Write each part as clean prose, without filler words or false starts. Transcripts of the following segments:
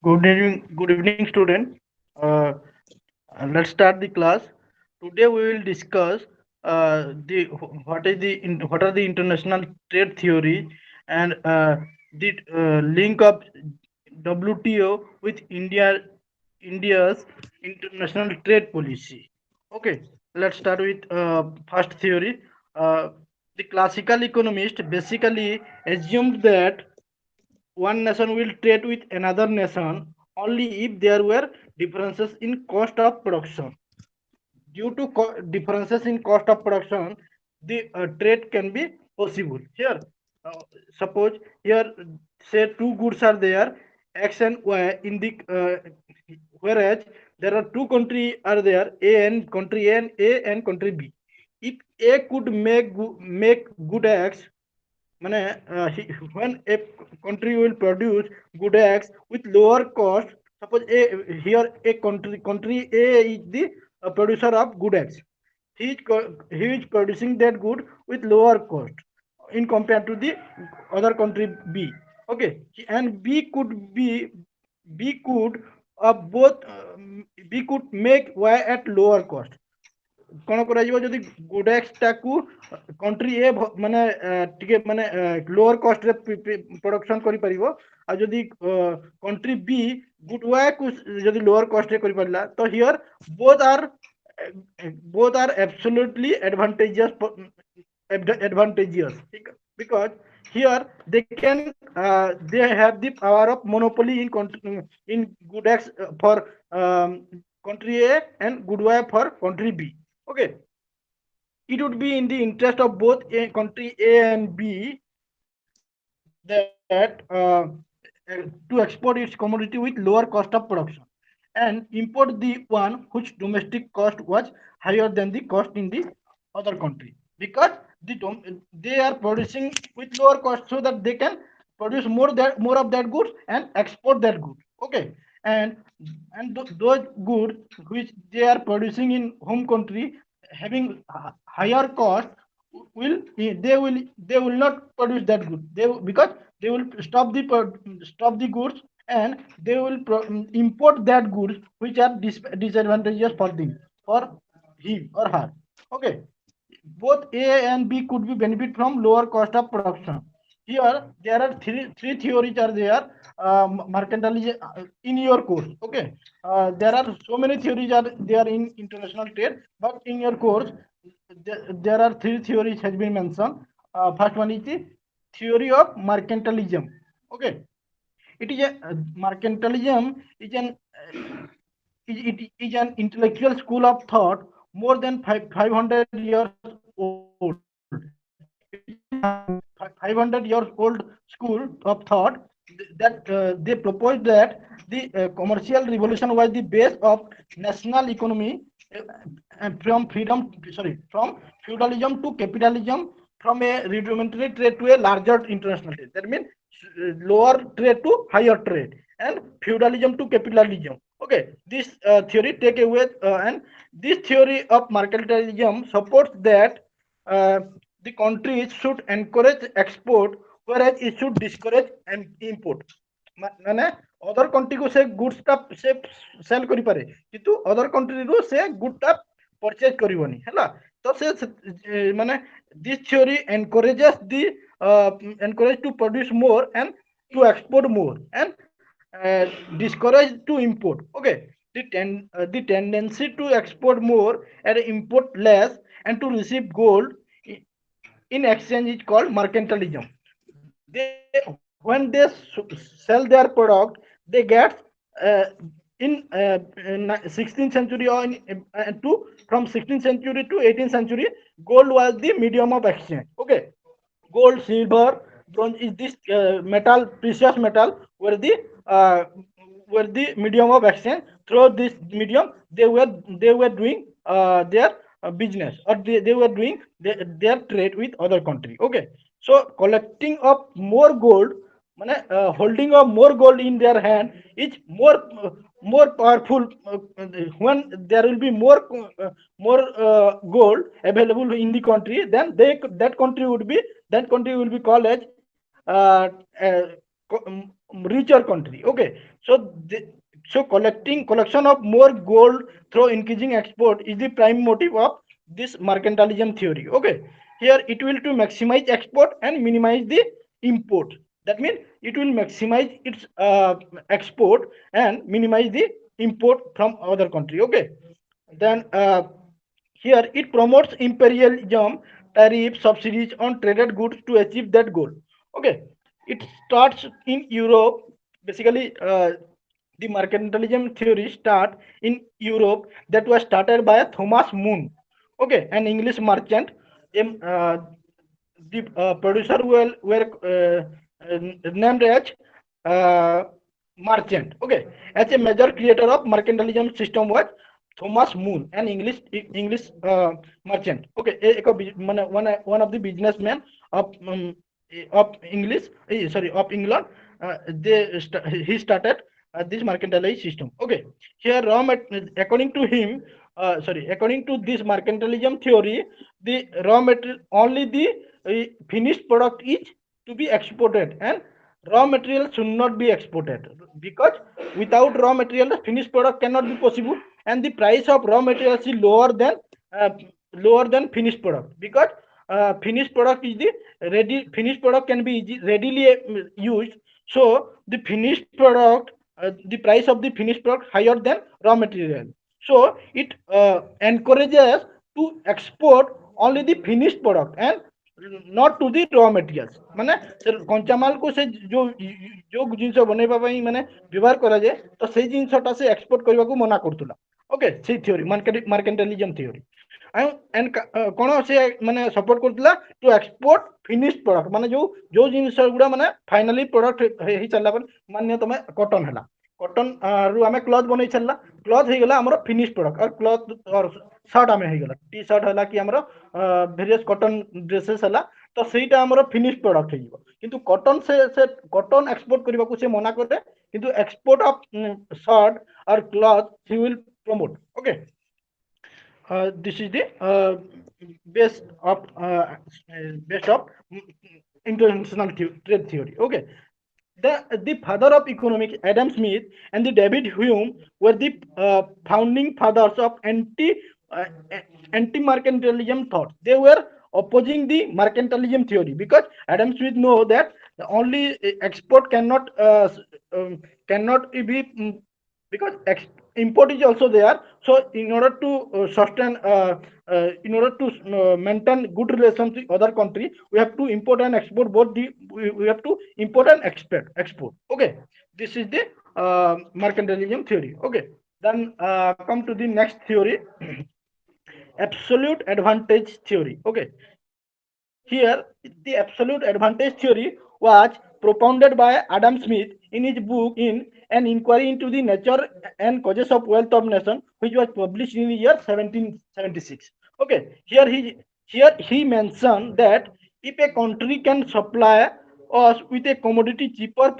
Good evening, student. Uh, let's start the class. Today we will discuss the what are the international trade theories and the link of WTO with India's international trade policy. Okay, let's start with first theory. Uh, the classical economist basically assumed that one nation will trade with another nation only if there were differences in cost of production. Due to differences in cost of production, the trade can be possible. Here, uh, suppose here, say two goods are there, X and Y in the whereas there are two countries are there, A and country B. If A could make good X, মানে when a country will produce good X with lower cost, suppose here a country A is the producer of good X. He is producing that good with lower cost in compared to the other country B. Okay, and B could both B could make Y at lower cost. କଣ କରାଯିବ ଯଦି ଗୁଡେକ୍ସ ଟାକୁ country ଏ ମାନେ ଟିକେ ମାନେ lower କଷ୍ଟରେ production କରିପାରିବ ଆଉ ଯଦି କଣ୍ଟ୍ରି ବି ଗୁଡ ୱାକୁ ଯଦି ଲୋଅର କଷ୍ଟରେ କରିପାରିଲା ତ here both are absolutely advantageous because here they have the power of monopoly in good X for country A and good Y for country B. Okay, it would be in the interest of both country A and B that to export its commodity with lower cost of production and import the one which domestic cost was higher than the cost in the other country, because they are producing with lower cost so that they can produce more of that goods and export that goods. Okay, and those goods which they are producing in home country having higher cost they will not produce that good, because they will stop the goods and they will import that goods which are disadvantageous for them, for him or her. Okay, both A and B could be benefit from lower cost of production. Here there are three theories are there, mercantilism in your course. Okay, there are so many theories are there in international trade, but in your course there are three theories has been mentioned. First one is the theory of mercantilism. Okay, it is a mercantilism is it is an intellectual school of thought more than 500 years old. It is a 500 years old school of thought that they proposed that the commercial revolution was the base of national economy, from feudalism to capitalism, from a rudimentary trade to a larger international trade. That means lower trade to higher trade, and feudalism to capitalism. Okay, this theory take away, and this theory of mercantilism supports that uh, the countries should encourage export, whereas it should discourage import. ମାନେ other କଣ୍ଟ୍ରିକୁ ସେ ଗୁଡ୍ସଟା ସେ cell କରିପାରେ କିନ୍ତୁ other କଣ୍ଟ୍ରିରୁ ସେ ଗୁଡ୍ଟା purchase କରିବନି ହେଲା। ତ ମାନେ this theory encourage to produce more and to export more and discourage to import. Okay, the tendency to export more and import less and to receive gold in exchange is called mercantilism. They when they sell their product, they get uh, in 16th century or from 16th century to 18th century, gold was the medium of exchange. Okay, gold, silver, bronze is this metal, precious metal uh, were the medium of exchange. Through this medium they were doing their business, or they were doing their trade with other country. Okay, so collecting of more gold, holding of more gold in their hand is more powerful. When there will be more gold available in the country, then that country will be called as uh, uh, richer country. Okay, so so collection of more gold through increasing export is the prime motive of this mercantilism theory. Okay, here it will to maximize export and minimize the import. That means it will maximize its export and minimize the import from other country. Okay, then here it promotes imperialism, tariff, subsidies on traded goods to achieve that goal. Okay, it starts in Europe. Basically, the mercantilism theory start in Europe, that was started by Thomas Moon. Okay, an English merchant. The producer were named as merchant. Okay, as a major creator of mercantilism system was Thomas Moon, an English merchant. Okay, one of the businessmen of English, sorry, of England. He started this mercantilized system. Okay, here according to him, according to this mercantilism theory, the raw material, only the finished product is to be exported, and raw material should not be exported, because without raw material the finished product cannot be possible, and the price of raw materials is uh, lower than finished product, because finished product is the finished product can be readily used. So the finished product, the price of the finished product higher than raw material, so it encourages to export only the finished product and not to the raw materials. ମାନେ କଞ୍ଚାମାଲ କୁ ସେ ଯୋଉ ଜିନିଷ ବନେଇବା ପାଇଁ ମାନେ ବ୍ୟବହାର କରାଯାଏ, ତ ସେଇ ଜିନିଷଟା ସେ ଏକ୍ସପୋର୍ଟ କରିବାକୁ ମନା କରୁଥିଲା। ଓକେ, ସେଇ ଥିଓରି ମାର୍କେଣ୍ଟାଲିଜମ ଥିଓରି କଣ ସେ ମାନେ ସପୋର୍ଟ କରୁଥିଲା ଟୁ ଏକ୍ସପୋର୍ଟ ଫିନିଶ ପ୍ରଡକ୍ଟ, ମାନେ ଯୋଉ ଯୋଉ ଜିନିଷ ଗୁଡା ମାନେ ଫାଇନାଲି ପ୍ରଡକ୍ଟ ହେଇ ସାରିଲା ପରେ, ମାନେ ତମେ କଟନ ହେଲା, କଟନ ରୁ ଆମେ କ୍ଲଥ ବନେଇ ସାରିଲା, କ୍ଲଥ ହେଇଗଲା ଆମର ଫିନିଶ ପ୍ରଡକ୍ଟ, ଆଉ କ୍ଲଥ ସାର୍ଟ ଆମେ ହେଇଗଲା, ଟି ସାର୍ଟ ହେଲା କି ଆମର ଭେରିୟସ୍ କଟନ ଡ୍ରେସେସ୍ ହେଲା, ତ ସେଇଟା ଆମର ଫିନିଶ ପ୍ରଡକ୍ଟ ହେଇଯିବ। କିନ୍ତୁ କଟନ ସେ କଟନ ଏକ୍ସପୋର୍ଟ କରିବାକୁ ସେ ମନା କରେ, କିନ୍ତୁ export of shirt or cloth he will promote. Okay, this is the base of base of international trade theory. Okay, the father of economics, Adam Smith and the David Hume, were the founding fathers of uh, anti-mercantilism thought. They were opposing the mercantilism theory, because Adam Smith know that only export cannot be because import is also there. So in order to sustain in order to maintain good relations with other country, we have to import and export both. We have to import and export. Okay, this is the mercantilism theory. Okay, then come to the next theory, absolute advantage theory. Okay, here the absolute advantage theory was propounded by Adam Smith in his book in An Inquiry into the Nature and Causes of Wealth of Nation, which was published in the year 1776. Okay, here he mentioned that if a country can supply us with a commodity cheaper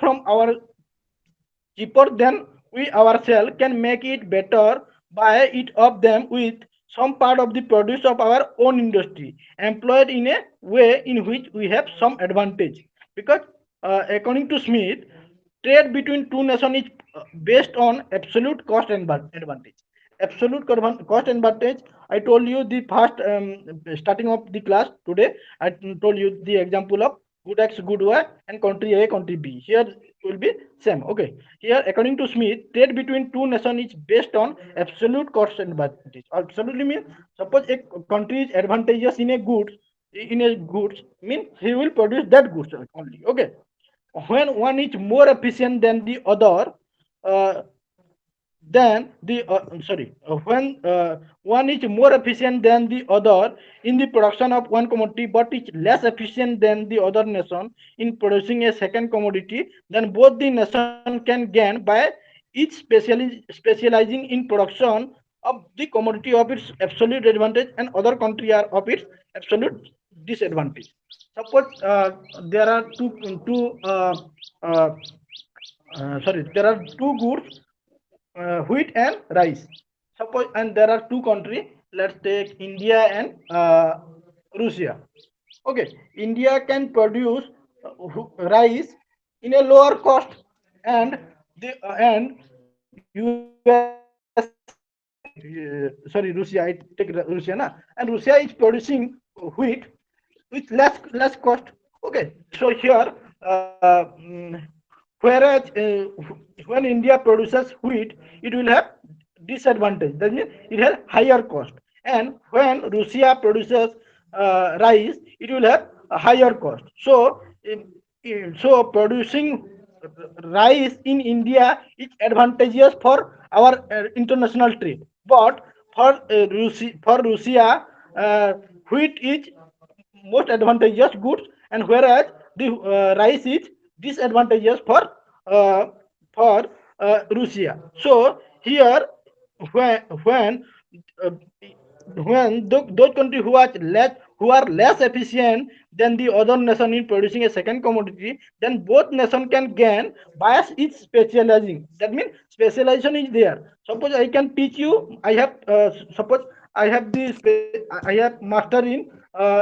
than we ourselves can make it better, buy it of them with some part of the produce of our own industry, employed in a way in which we have some advantage. Because according to Smith, trade between two nations is based on absolute cost and advantage. Absolute cost advantage. I told you the first starting of the class today. I told you the example of good X, good Y, and country A, country B. Here will be same. Okay. Here, according to Smith, trade between two nations is based on absolute cost advantage. Absolutely means suppose a country is advantageous in a goods means he will produce that goods only. Okay. When one is more efficient than the other, uh, then the when one is more efficient than the other in the production of one commodity, but is less efficient than the other nation in producing a second commodity, then both the nation can gain by each specializing in production of the commodity of its absolute advantage, and other country are of its absolute disadvantage. Suppose there are uh, there are two goods, wheat and rice. Suppose, and there are two countries. Let's take India and Russia. Okay, India can produce rice in a lower cost, and and USA, sorry, Russia, I take Russia na, and Russia is producing wheat with less cost. Okay, so here, whereas when India produces wheat, it will have disadvantage. That means it has higher cost, and when Russia produces rice, it will have a higher cost. So, so producing rice in India is advantageous for our international trade, but for Russia, wheat is most advantageous goods, and whereas the rice is disadvantageous uh, for Russia. So here, when uh, those countries who are less efficient than the other nation in producing a second commodity, then both nation can gain by its specializing. That means specialization is there. Suppose I can teach you. I have suppose I have I have master in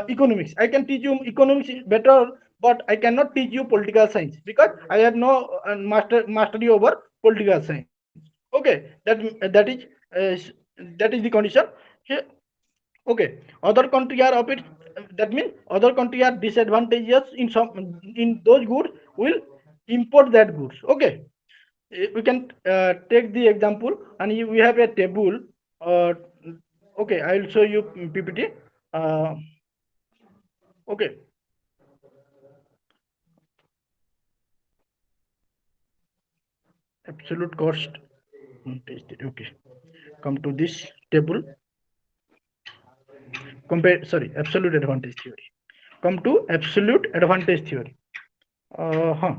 economics. I can teach you economics better, but I cannot teach you political science because I have no mastery over political science. Okay, that is the condition here. Okay, other country are of it. That means other country are disadvantageous in some, in those goods will import that goods. Okay, we can take the example, and we have a table. Uh, okay, I will show you PPT. Uh, okay, absolute cost. Okay, come to this table. Compare, sorry, absolute advantage theory. Come to absolute advantage theory. Huh.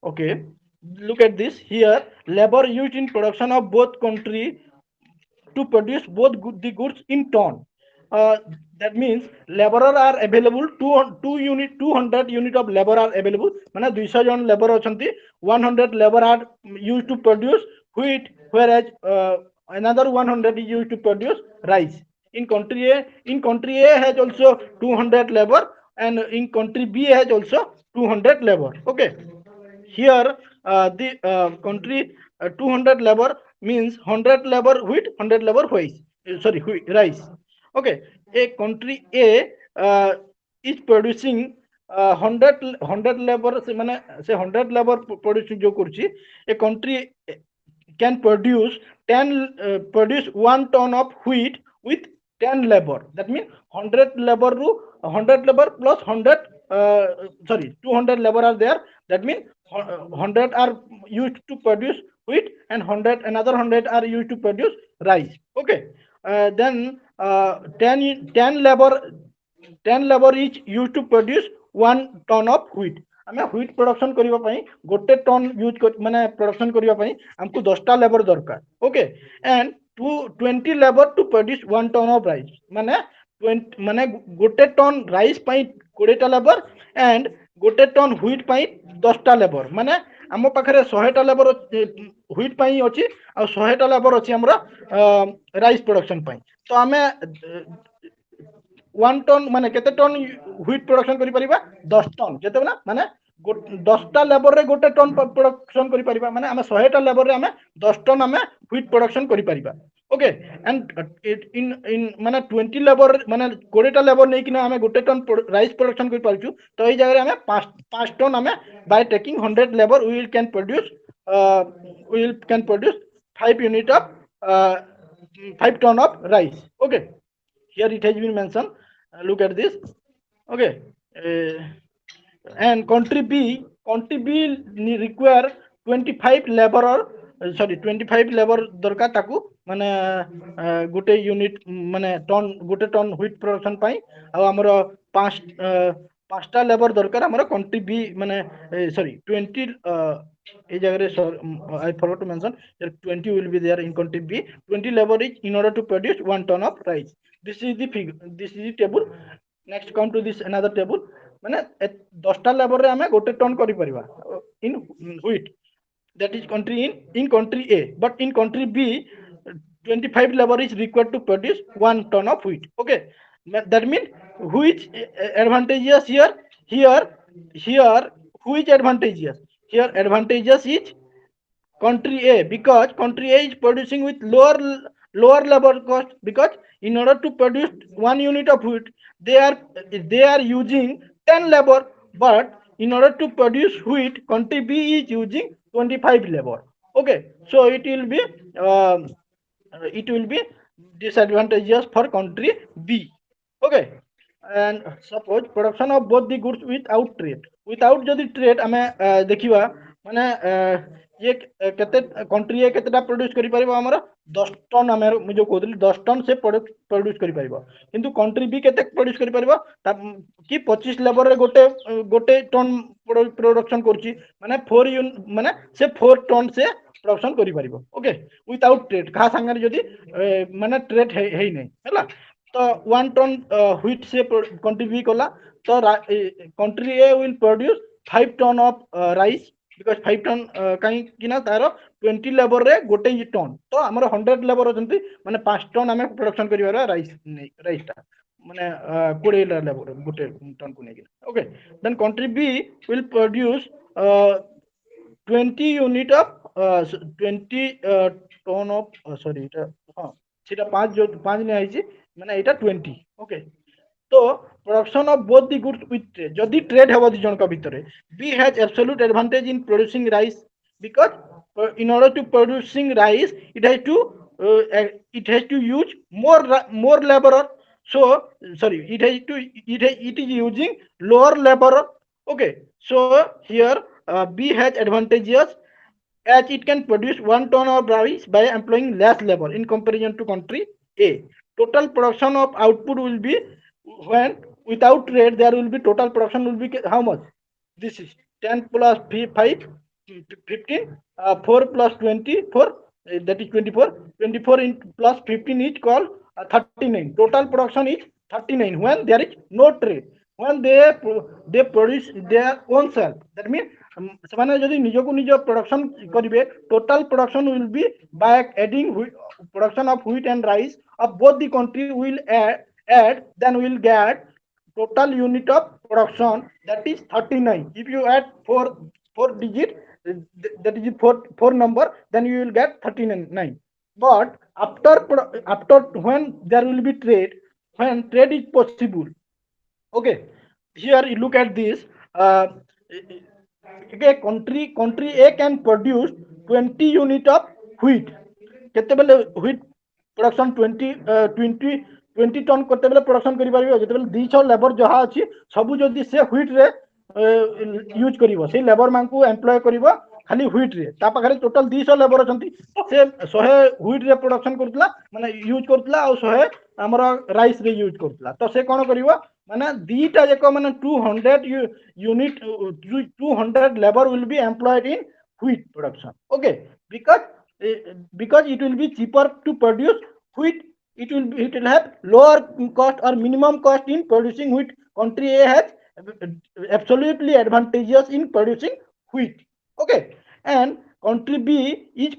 Okay, look at this here. Labor used in production of both country to produce both the goods in ton. Uh, that means laborer are available, 200 unit of labor are available. माने 200 जन labor अछंती, 100 labor are used to produce wheat, whereas another 100 is used to produce rice. In country A has also 200 labor, and in country B has also 200 labor. Okay, here the country 200 labor means 100 labor wheat, 100 labor rice. Sorry, wheat, rice. Okay, a country A is producing 100 labor से माने से 100 labor producing जो कुर्ची, a country can produce 10 produce 1 ton of wheat with 10 labor. That means 100 labor ru 100 labor plus 100 sorry 200 labor are there. That means 100 are used to produce wheat, and 100 another 100 are used to produce rice. Okay, then 10 labor 10 labor is used to produce 1 ton of wheat. ଆମେ wheat production କରିବା ପାଇଁ ଗୋଟେ ton use ମାନେ production କରିବା ପାଇଁ ଆମକୁ 10ଟା labor ଦରକାର. Okay, and 20 labor to produce 1 ton of rice. ମାନେ 20 ମାନେ ଗୋଟେ ଟନ୍ ରାଇସ୍ ପାଇଁ 20ଟା labor, and ଗୋଟେ ଟନ୍ wheat ପାଇଁ 10ଟା labor. ମାନେ ଆମ ପାଖରେ 100ଟା labor wheat ପାଇଁ ଅଛି, ଆଉ 100ଟା labor ଅଛି ଆମର ରାଇସ୍ production ପାଇଁ. ତ ଆମେ 1 ton ମାନେ କେତେ ଟନ୍ wheat production କରିପାରିବା? 10 ଟନ୍. ଯେତେବେଳେ ମାନେ 10ଟା ଲେବରରେ ଗୋଟେ ଟନ୍ production କରିପାରିବା, ମାନେ ଆମେ 100ଟା ଲେବରରେ ଆମେ 10 ଟନ୍ ଆମେ wheat production କରିପାରିବା. ଓକେ, and in ମାନେ 20 ଲେବର ମାନେ 20ଟା ଲେବର ନେଇକିନା ଆମେ ଗୋଟେ ଟନ୍ ରାଇସ୍ production କରିପାରୁଛୁ. ତ ଏଇ ଜାଗାରେ ଆମେ 5 ଟନ୍ ଆମେ by taking 100 labor we can produce uh, we can produce 5 unit of 5 ton of rice. Okay, here it has been mentioned. Look at this. Okay, and country B require 25 laborer, sorry 25 labor दरकार ताकू माने गोटे unit माने ton गोटे ton wheat production पाई आ हमर 5 5टा labour दरकार हमर country B माने सॉरी 20 ए जगह I forgot to mention that 20 will be there in country B. 20 labor is in order to produce 1 ton of rice. This is the figure, this is the table. Next come to this another table. ମାନେ 10ଟା ଲେବରରେ ଆମେ ଗୋଟେ ton କରିପାରିବା in wheat. That is country in country A, but in country B 25 labor is required to produce 1 ton of wheat. Okay, that means which advantageous here, here which advantageous, here advantages is country A, because country A is producing with lower labor cost, because in order to produce 1 unit of wheat they are using 10 labor, but in order to produce wheat country B is using 25 labor. Okay, so it will be disadvantageous for country B. Okay, and suppose production of both the goods without ଯଦି trade ଆମେ ଦେଖିବା ମାନେ ଇଏ କେତେ country A କେତେଟା produce କରିପାରିବ ଆମର 10 ton ଆମେ ମୁଁ ଯୋଉ କହୁଥିଲି 10 ଟନ୍ ସେ produce କରିପାରିବ, କିନ୍ତୁ country B କେତେ produce କରିପାରିବ କି 25 ଲେବର ରେ ଗୋଟେ ଟନ୍ production କରୁଛି, ମାନେ 4 ମାନେ ସେ 4 ଟନ୍ ସେ production କରିପାରିବ। ଓକେ, ୱିଥାଉଟ୍ ଟ୍ରେଡ୍ କାହା ସାଙ୍ଗରେ ଯଦି ମାନେ ଟ୍ରେଡ୍ ହେଇନାହିଁ ହେଲା, ତ 1 ଟନ୍ ହ୍ୱିଟ୍ ସେ କଣ୍ଟ୍ରିବ୍ୟୁଟ୍ କଲା, ତ country A will produce 5 ton of rice, because 5 ton କାହିଁକି ନା ତାର 20 ଲେବର ରେ ଗୋଟେ ଟନ୍, ତ ଆମର 100 ଲେବର ଅଛନ୍ତି, ମାନେ 5 ଟନ୍ ଆମେ ପ୍ରଡକ୍ସନ କରିବାର ରାଇସ୍ ଟା ମାନେ 20 ଲେବର ଗୋଟେ ଟନ୍ କୁ ନେଇକି। Okay, then country B will produce 20 unit of 20 ton of sorry এটা ହଁ সেটা 5 নিয়া ହେଇଛି, ମାନେ ଏଇଟା 20। ଓକେ, তো production of both the goods with trade, যদি trade ହେବ ଦି ଜଣଙ୍କ ଭିତରେ, B has absolute advantage in producing rice, because in order to producing rice it has to use more laborer, so sorry it is using lower laborer. Okay, so here B has advantages as it can produce 1 ton of rice by employing less labor in comparison to country A. Total production of output will be, when without trade there will be total production will be how much? This is 10 plus 5, 15, 4 plus 24, that is 24. 24 plus 15 is called 39. Total production is 39 when there is no trade. When they produce their own self, that means ସେମାନେ ଯଦି ନିଜକୁ ନିଜ production କରିବେ, total production will be by adding production of wheat and rice of both the country will add, then will get total unit of production, that is 39. If you add four digit, that is four number, then you will get 39. But after when there will be trade, when trade is possible. Okay, here you look at this. Okay, country A can produce 20 unit of wheat. କେତେବେଳେ wheat production 20 ton କେତେବେଳେ production କରିପାରିବ, ଯେତେବେଳେ 200 labour ଯାହା ଅଛି ସବୁ ଯଦି ସେ wheat ରେ ୟୁଜ୍ କରିବ, ସେଇ ଲେବର ମାନଙ୍କୁ ଏମ୍ପ୍ଲୟ କରିବ ଖାଲି wheat ରେ, ତା ପାଖରେ ଟୋଟାଲ 200 ଲେବର ଅଛନ୍ତି, ସେ 100 wheat ରେ production କରୁଥିଲା, ମାନେ ୟୁଜ୍ କରୁଥିଲା, ଆଉ 100 ଆମର ରାଇସ୍ ରେ ୟୁଜ୍ କରୁଥିଲା, ତ ସେ କ'ଣ କରିବ ମାନେ ଦିଟା ଯାକ ମାନେ 200 unit 200 labor will be employed in wheat production. Okay, because it will be cheaper to produce wheat, it will have lower cost or minimum cost in producing wheat. Country A has absolutely advantageous in producing wheat. Okay, and country B is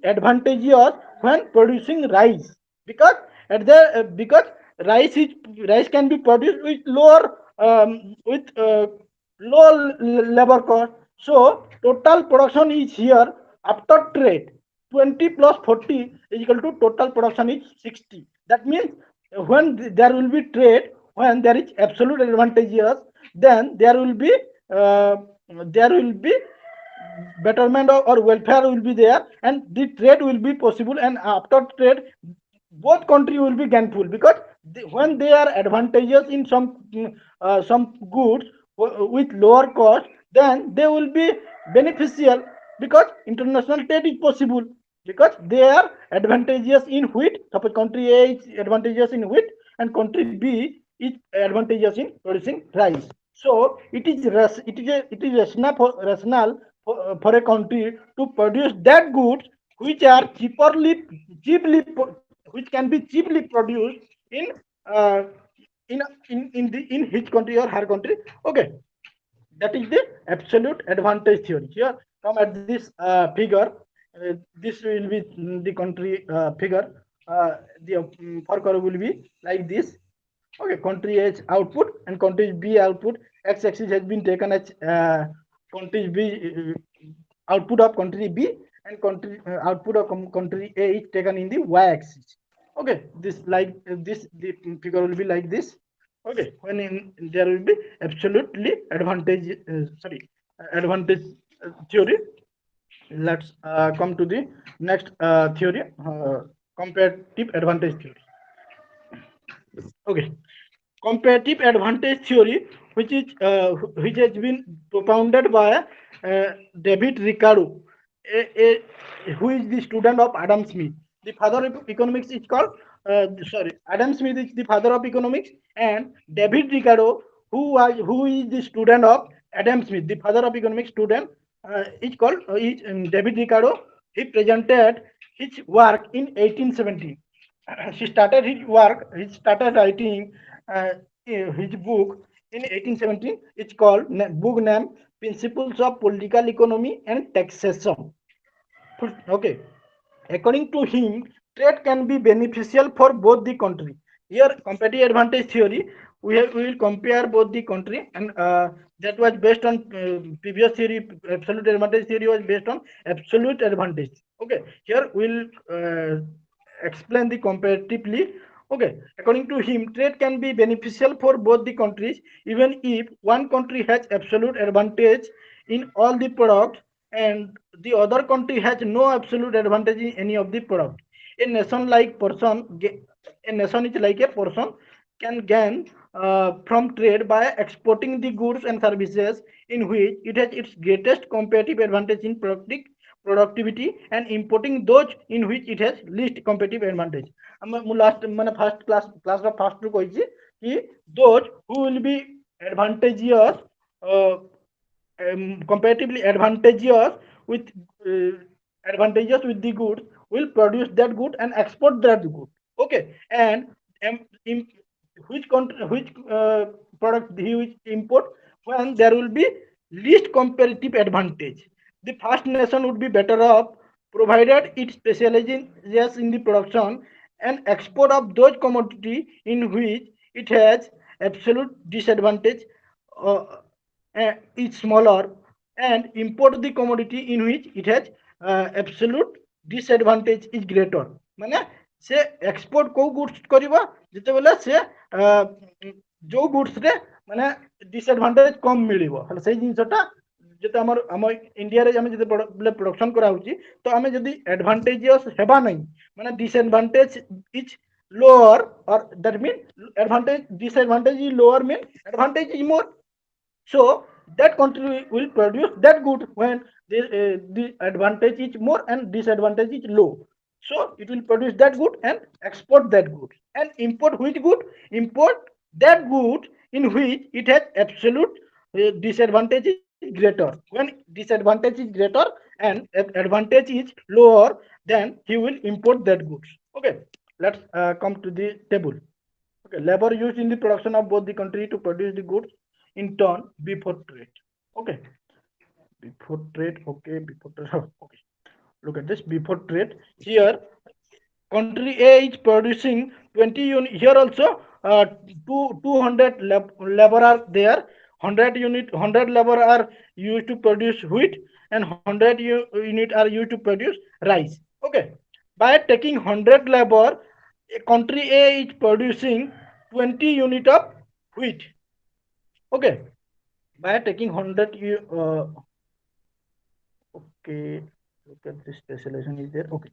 advantageous when producing rice, because because rice can be produced with low labor cost. So total production is here after trade 20 plus 40 is equal to total production is 60. That means when there will be trade, when there is absolute advantages, then uh, there will be betterment or welfare will be there, and the trade will be possible, and after trade both country will be gainful, because when they are advantageous in some goods with lower cost, then they will be beneficial, because international trade is possible, because they are advantageous in wheat. Suppose country A is advantageous in wheat and country B is advantageous in producing rice, so it is rational for a country to produce that goods which are cheaply which can be cheaply produced in uh, in his country or her country. Okay, that is the absolute advantage theory. Here come at this figure, this will be the country figure, the figure will be like this. Okay, country A's output and country B output. X axis has been taken as country B, output of country B and country output of country A is taken in the y-axis. Okay, this like this the figure will be like this. Okay, when there will be absolutely advantage advantage theory. Let's come to the next theory, comparative advantage theory. Okay, comparative advantage theory, which has been propounded by David Ricardo, who is the student of Adam Smith. The father of economics is called Adam Smith is the father of economics, and David Ricardo, who is the student of Adam Smith, the father of economics student, is called David Ricardo. He presented his work in 1870. He started his work. He started writing his book in 1817. It's called book name Principles of Political Economy and Taxation. Okay. According to him, trade can be beneficial for both the country. Here, competitive advantage theory, we will compare both the country, and that was based on previous theory. Absolute advantage theory was based on absolute advantage. Okay, here we'll explain the comparatively. Okay, according to him, trade can be beneficial for both the countries, even if one country has absolute advantage in all the products and the other country has no absolute advantage in any of the product. A nation like person, a nation is like a person can gain from trade by exporting the goods and services in which it has its greatest competitive advantage in productivity and importing those in which it has least competitive advantage. ମୁଁ last ମାନେ first class ର first ରୁ କହିଛି କି those who will be advantageous comparatively uh, advantageous with the goods will produce that good and export that good. Okay, and in which country, which product he will import when there will be least comparative advantage. The first nation would be better off provided it specializes in the production and export of those commodity in which it has absolute disadvantage uh, is smaller, and import the commodity in which it has absolute disadvantage is greater. ମାନେ ସେ export କୋଉ goods କରିବ ଯେତେବେଳେ ସେ ଯୋଉ goods ରେ ମାନେ disadvantage କମ ମିଳିବ, ହେଲେ ସେଇ ଜିନିଷଟା ଯେତେ ଆମ ଇଣ୍ଡିଆରେ ଆମେ ଯେତେବେଳେ production କରାହଉଛି ତ ଆମେ ଯଦି advantageous ହେବା ନାହିଁ ମାନେ disadvantage is lower, or that means advantage disadvantage is lower means advantage is more. So that country will produce that good when the advantage is more and disadvantage is low. So it will produce that good and export that good, and import which good? Import that good in which it has absolute disadvantage is greater. When disadvantage is greater and advantage is lower, then he will import that goods. Okay, let's come to the table. Okay, labor used in the production of both the country to produce the goods in turn before trade. Okay, before trade. Okay, before trade. Okay, look at this before trade. Here, country A is producing 20 unit. Here also, 200 labor are there. 100 labor are used to produce wheat, and 100 unit are used to produce rice. Okay, by taking 100 labor, country A is producing 20 unit of wheat. Okay, by taking 100 okay, look at this tesselation is there. Okay,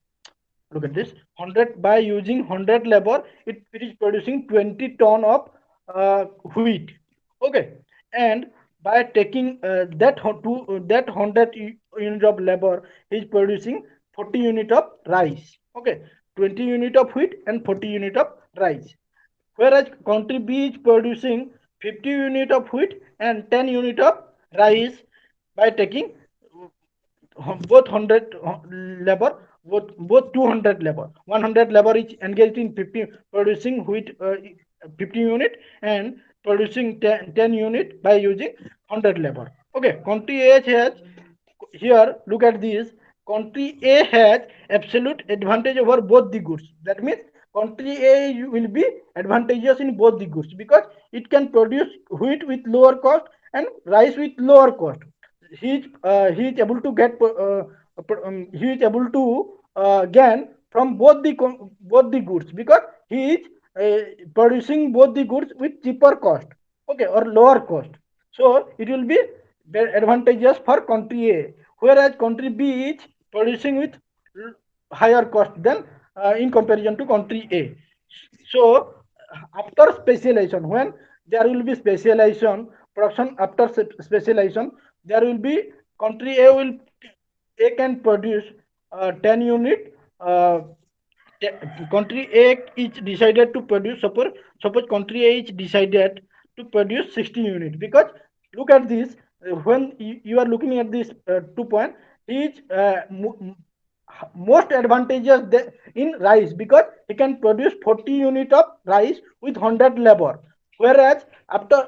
look at this 100, by using 100 labor it is producing 20 ton of wheat. Okay, and by taking that 100 unit of labor is producing 40 unit of rice. Okay, 20 unit of wheat and 40 unit of rice, whereas country B is producing 50 unit of wheat and 10 unit of rice. By taking both 100 labor, both 200 labor, 100 labor is engaged in 50 producing wheat 50 unit and producing 10 unit by using 100 labor. Okay, country A has, here look at this, country A has absolute advantage over both the goods. That means country A will be advantageous in both the goods because it can produce wheat with lower cost and rice with lower cost. he is able to get he is able to gain from both the goods, because he is producing both the goods with cheaper cost, okay, or lower cost. So it will be very advantageous for country A, whereas country B is producing with higher cost than in comparison to country A. So after specialization, when there will be specialization production, after specialization, there will be country A can produce 10 unit. Country A is decided to produce, suppose country A is decided to produce 60 units, because look at this, when you are looking at this 2 point, he is most advantageous in rice, because he can produce 40 unit of rice with 100 labor, whereas after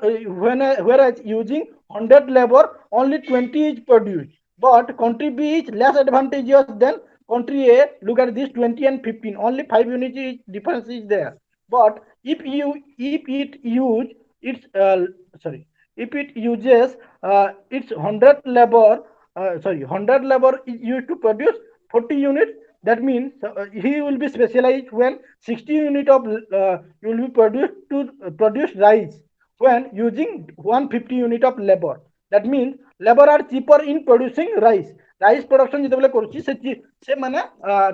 whereas using 100 labor only 20 is produced. But country B is less advantageous than country A. Look at this, 20 and 15, only 5 units difference is there. But if it use its sorry if it uses its 100 labor, 100 labor is used to produce 40 units, that means he will be specialized when 60 unit of will be produced to produce rice when using 150 unit of labor. That means labor are cheaper in producing rice. Rice production ଯେତେବେଳେ କରୁଛି ସେ ମାନେ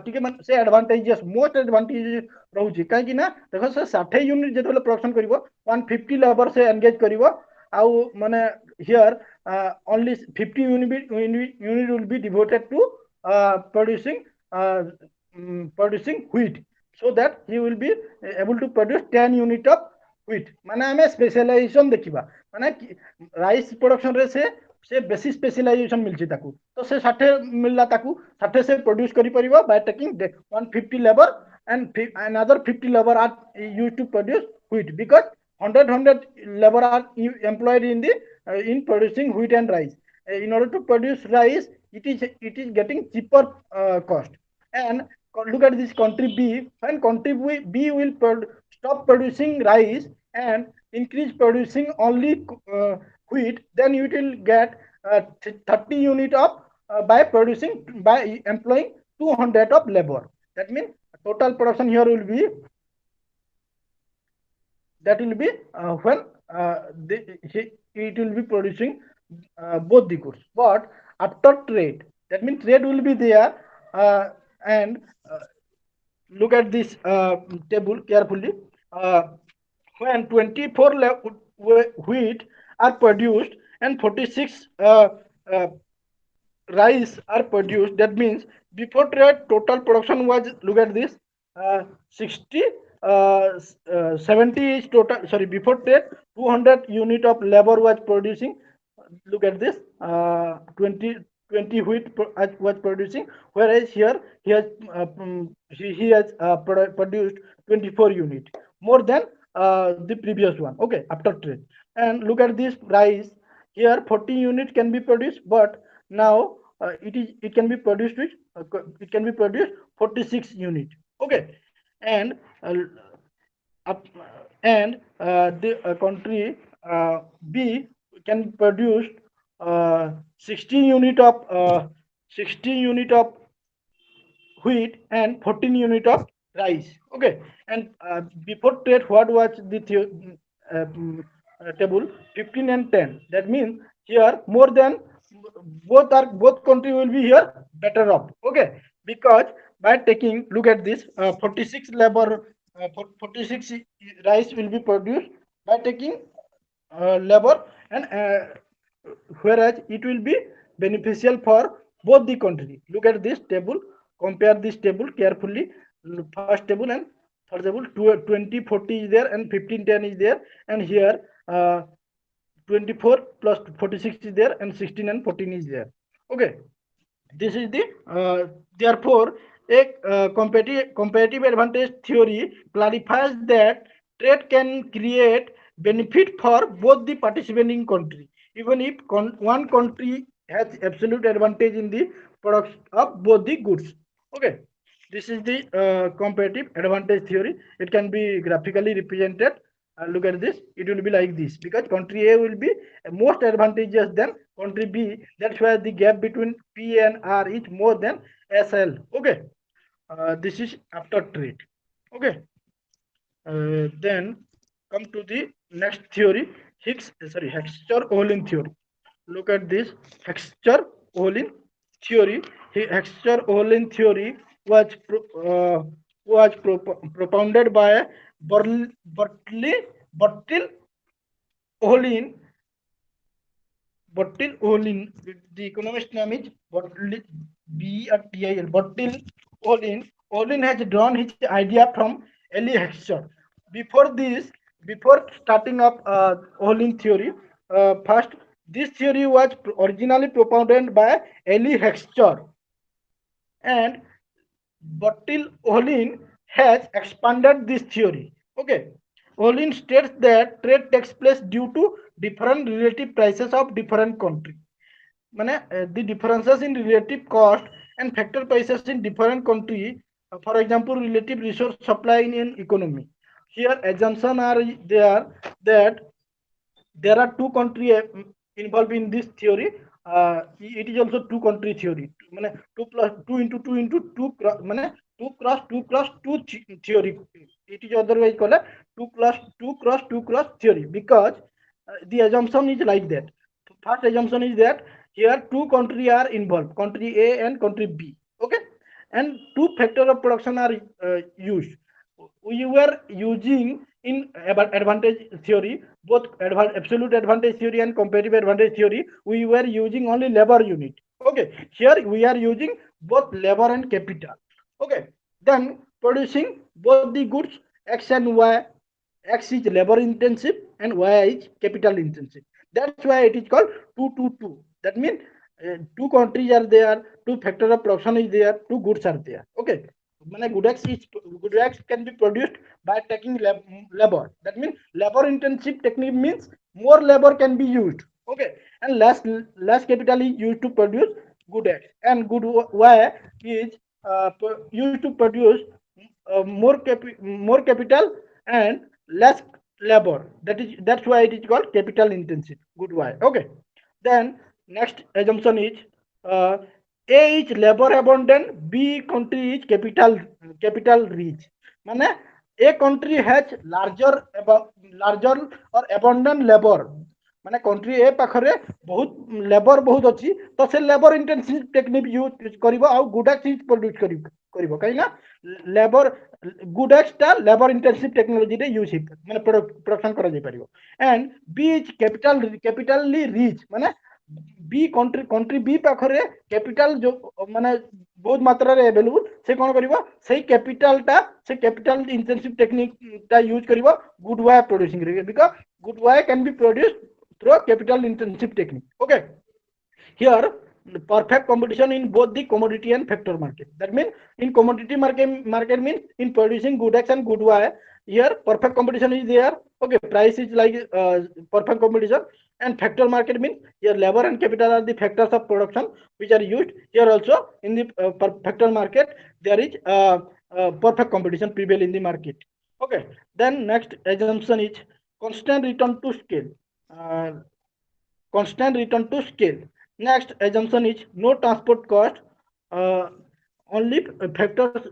ଟିକେ ସେ advantageous, most advantageous ରହୁଛି, କାହିଁକି ନା ଦେଖ ସେ 60 ୟୁନିଟ୍ ଯେତେବେଳେ production କରିବ 150 labor ସେ engage କରିବ, ଆଉ ମାନେ here only 50 unit will be devoted to producing wheat, so that he will be able to produce 10 unit of wheat. ମାନେ ଆମେ ସ୍ପେଶାଲାଇଜେସନ ଦେଖିବା, ମାନେ ରାଇସ୍ production ରେ ସେ ବେଶୀ ସ୍ପେଶାଲାଇଜେସନ ମିଳିଛି ତାକୁ, ତ ସେ 60 ମିଳିଲା ତାକୁ, 60 ସେ produce କରିପାରିବ by taking 150 labor, and another 50 labor are used to produce wheat, because 100 labor are employed in the in producing wheat and rice. In order to produce rice, it is getting cheaper cost. And look at this country B. When country B will stop producing rice and increase producing only wheat, then you will get 30 unit of by employing 200 of labor. That means total production here will be, that will be when it will be producing both the goods. But after trade, that means trade will be there, and look at this table carefully. When 24 wheat are produced and 46 rice are produced, that means before trade total production was, look at this, 60 70 is total, sorry, before trade 200 unit of labor was producing. Look at this, 20 wheat was producing, whereas here he has produced 24 unit, more than the previous one, okay, after trade. And look at this rice, here 40 unit can be produced, but now it can be produced with it can be produced 46 unit, okay. And up, and the country B can produce 60 unit of 60 unit of wheat and 14 unit of rice, okay. And before trade, what was the table, 15 and 10, that means here more than both country will be here better off, okay, because by taking, look at this, 46 labor, 46 rice will be produced by taking labor, and whereas it will be beneficial for both the country. Look at this table, compare this table carefully, first table and third table. 20 40 is there and 15 10 is there, and here 24 plus 46 is there, and 16 and 14 is there, okay. This is the therefore a comparative advantage theory clarifies that trade can create benefit for both the participating country, even if one country has absolute advantage in the products of both the goods, okay. This is the comparative advantage theory. It can be graphically represented. Look at this, it will be like this, because country A will be most advantageous than country B. That's why the gap between P and R is more than SL. Okay, this is after trade. Okay, then come to the next theory, Hexter-Ohlin theory. Look at this, Hexter-Ohlin theory. Hexter-Ohlin theory was propounded by Bertil Ohlin. Bertil Ohlin, the economist name is Bertil, B-E-R-T-I-L, Bertil Ohlin. Ohlin has drawn his idea from Elie Hexter. Before this, before starting up Ohlin theory, first this theory was originally propounded by Elie Hexter, and Bertil Ohlin has expanded this theory. Okay, Ohlin states that trade takes place due to different relative prices of different countries. মানে the differences in relative cost and factor prices in different country, for example relative resource supply in an economy. Here assumption are there that there are two country involved in this theory. It is also two country theory, মানে 2 plus 2 into 2 into 2 মানে 2 cross 2 cross 2 theory. It is otherwise called 2 plus 2 cross 2 cross theory, because the assumption is like that. First assumption is that here two country are involved, country A and country B. Okay, and two factor of production are used. We were using in advantage theory, both absolute advantage theory and comparative advantage theory, we were using only labor unit. Okay, here we are using both labor and capital. Okay, then producing both the goods X and Y. X is labor intensive and Y is capital intensive. That's why it is called 222. That means two countries are there, two factor of production is there, two goods are there. Okay, মানে goods can be produced by taking labor. That means labor intensive technique means more labor can be used. Okay, and less capital is used to produce good X, and good Y is used to produce more capital and less labor. That's why it is called capital intensive good Y. Okay, then next assumption is uh, A is labor abundant, B country is capital rich. মানে A country has larger or abundant labor. মানে country A ପାଖରେ ବହୁତ labor ବହୁତ ଅଛି, ତ ସେ labor intensive technique use କରିବ ଆଉ goods ହିଁ produce କରିବ କାହିଁକି ନା labor goods ଟା labor intensive technology ରେ use ହେଇପାରିବ, ମାନେ production କରାଯାଇ ପାରିବ. And B is capitally rich, ମାନେ B country B ପାଖରେ capital जो ମାନେ ବହୁତ ମାତ୍ରାରେ available, ସେ କଣ କରିବ ସେଇ capital intensive technique ଟା use କରିବ good way producing ରେ, because good way can be produced through capital intensive technique. Okay, here perfect competition in both the commodity and factor market. That means in commodity market means in producing good X and good Y, here perfect competition is there. Okay, price is like perfect competition. And factor market means here labor and capital are the factors of production which are used. Here also in the factor market there is perfect competition prevail in the market. Okay, then next assumption is constant return to scale. uh, Constant return to scale. Next assumption is no transport cost, uh, only factors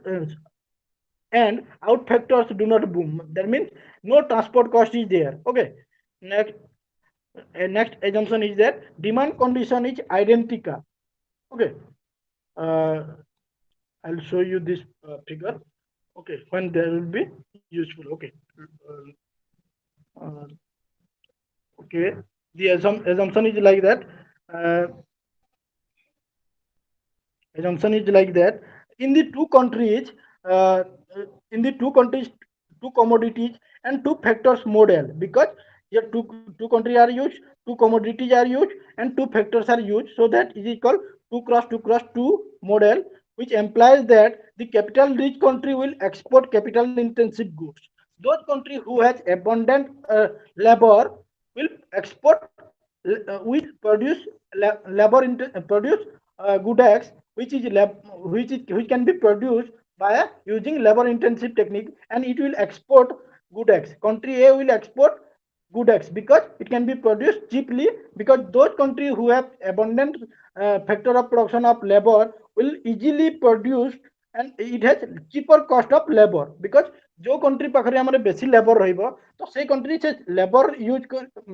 and out factors do not boom. That means no transport cost is there. Okay. Next, next assumption is that demand condition is identical. Okay. Uh, I'll show you this figure. Okay, when there will be useful. Okay. Uh, okay. The assumption is like that. Uh, Assumption is like that in the two countries, uh, in the two commodities and two factors model, because here two countries are used, two commodities are used, and two factors are used, so that is called 2 cross 2 model, which implies that the capital rich country will export capital intensive goods. Those countries who has abundant labor will export, will produce produce good X, which can be produced by using labor intensive technique, and it will export good X. Country A will export good X because it can be produced cheaply, because those countries who have abundant factor of production of labor will easily produce, and it has cheaper cost of labor, because जो country पाखरे हमर बेसी labour रहइबो तो से country से labour use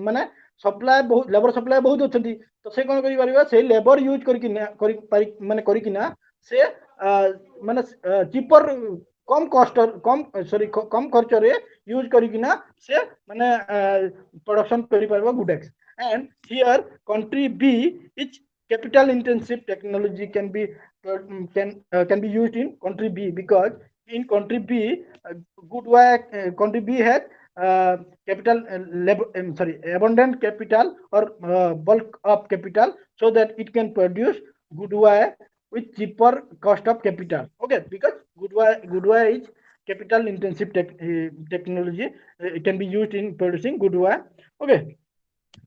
माने supply बहुत labour supply बहुत अछंती, तो से कोन करि परिबा से लेबर यूज करि माने करि किना से माने चीपर कम कॉस्ट कम सॉरी कम खर्च रे यूज करि किना से माने प्रोडक्शन करि परबो good x. And here country B is capital intensive technology can be used in country B, because in country B good work country B has capital abundant capital or bulk of capital, so that it can produce good work with cheaper cost of capital. Okay, because good work is capital intensive technology, it can be used in producing good work. Okay,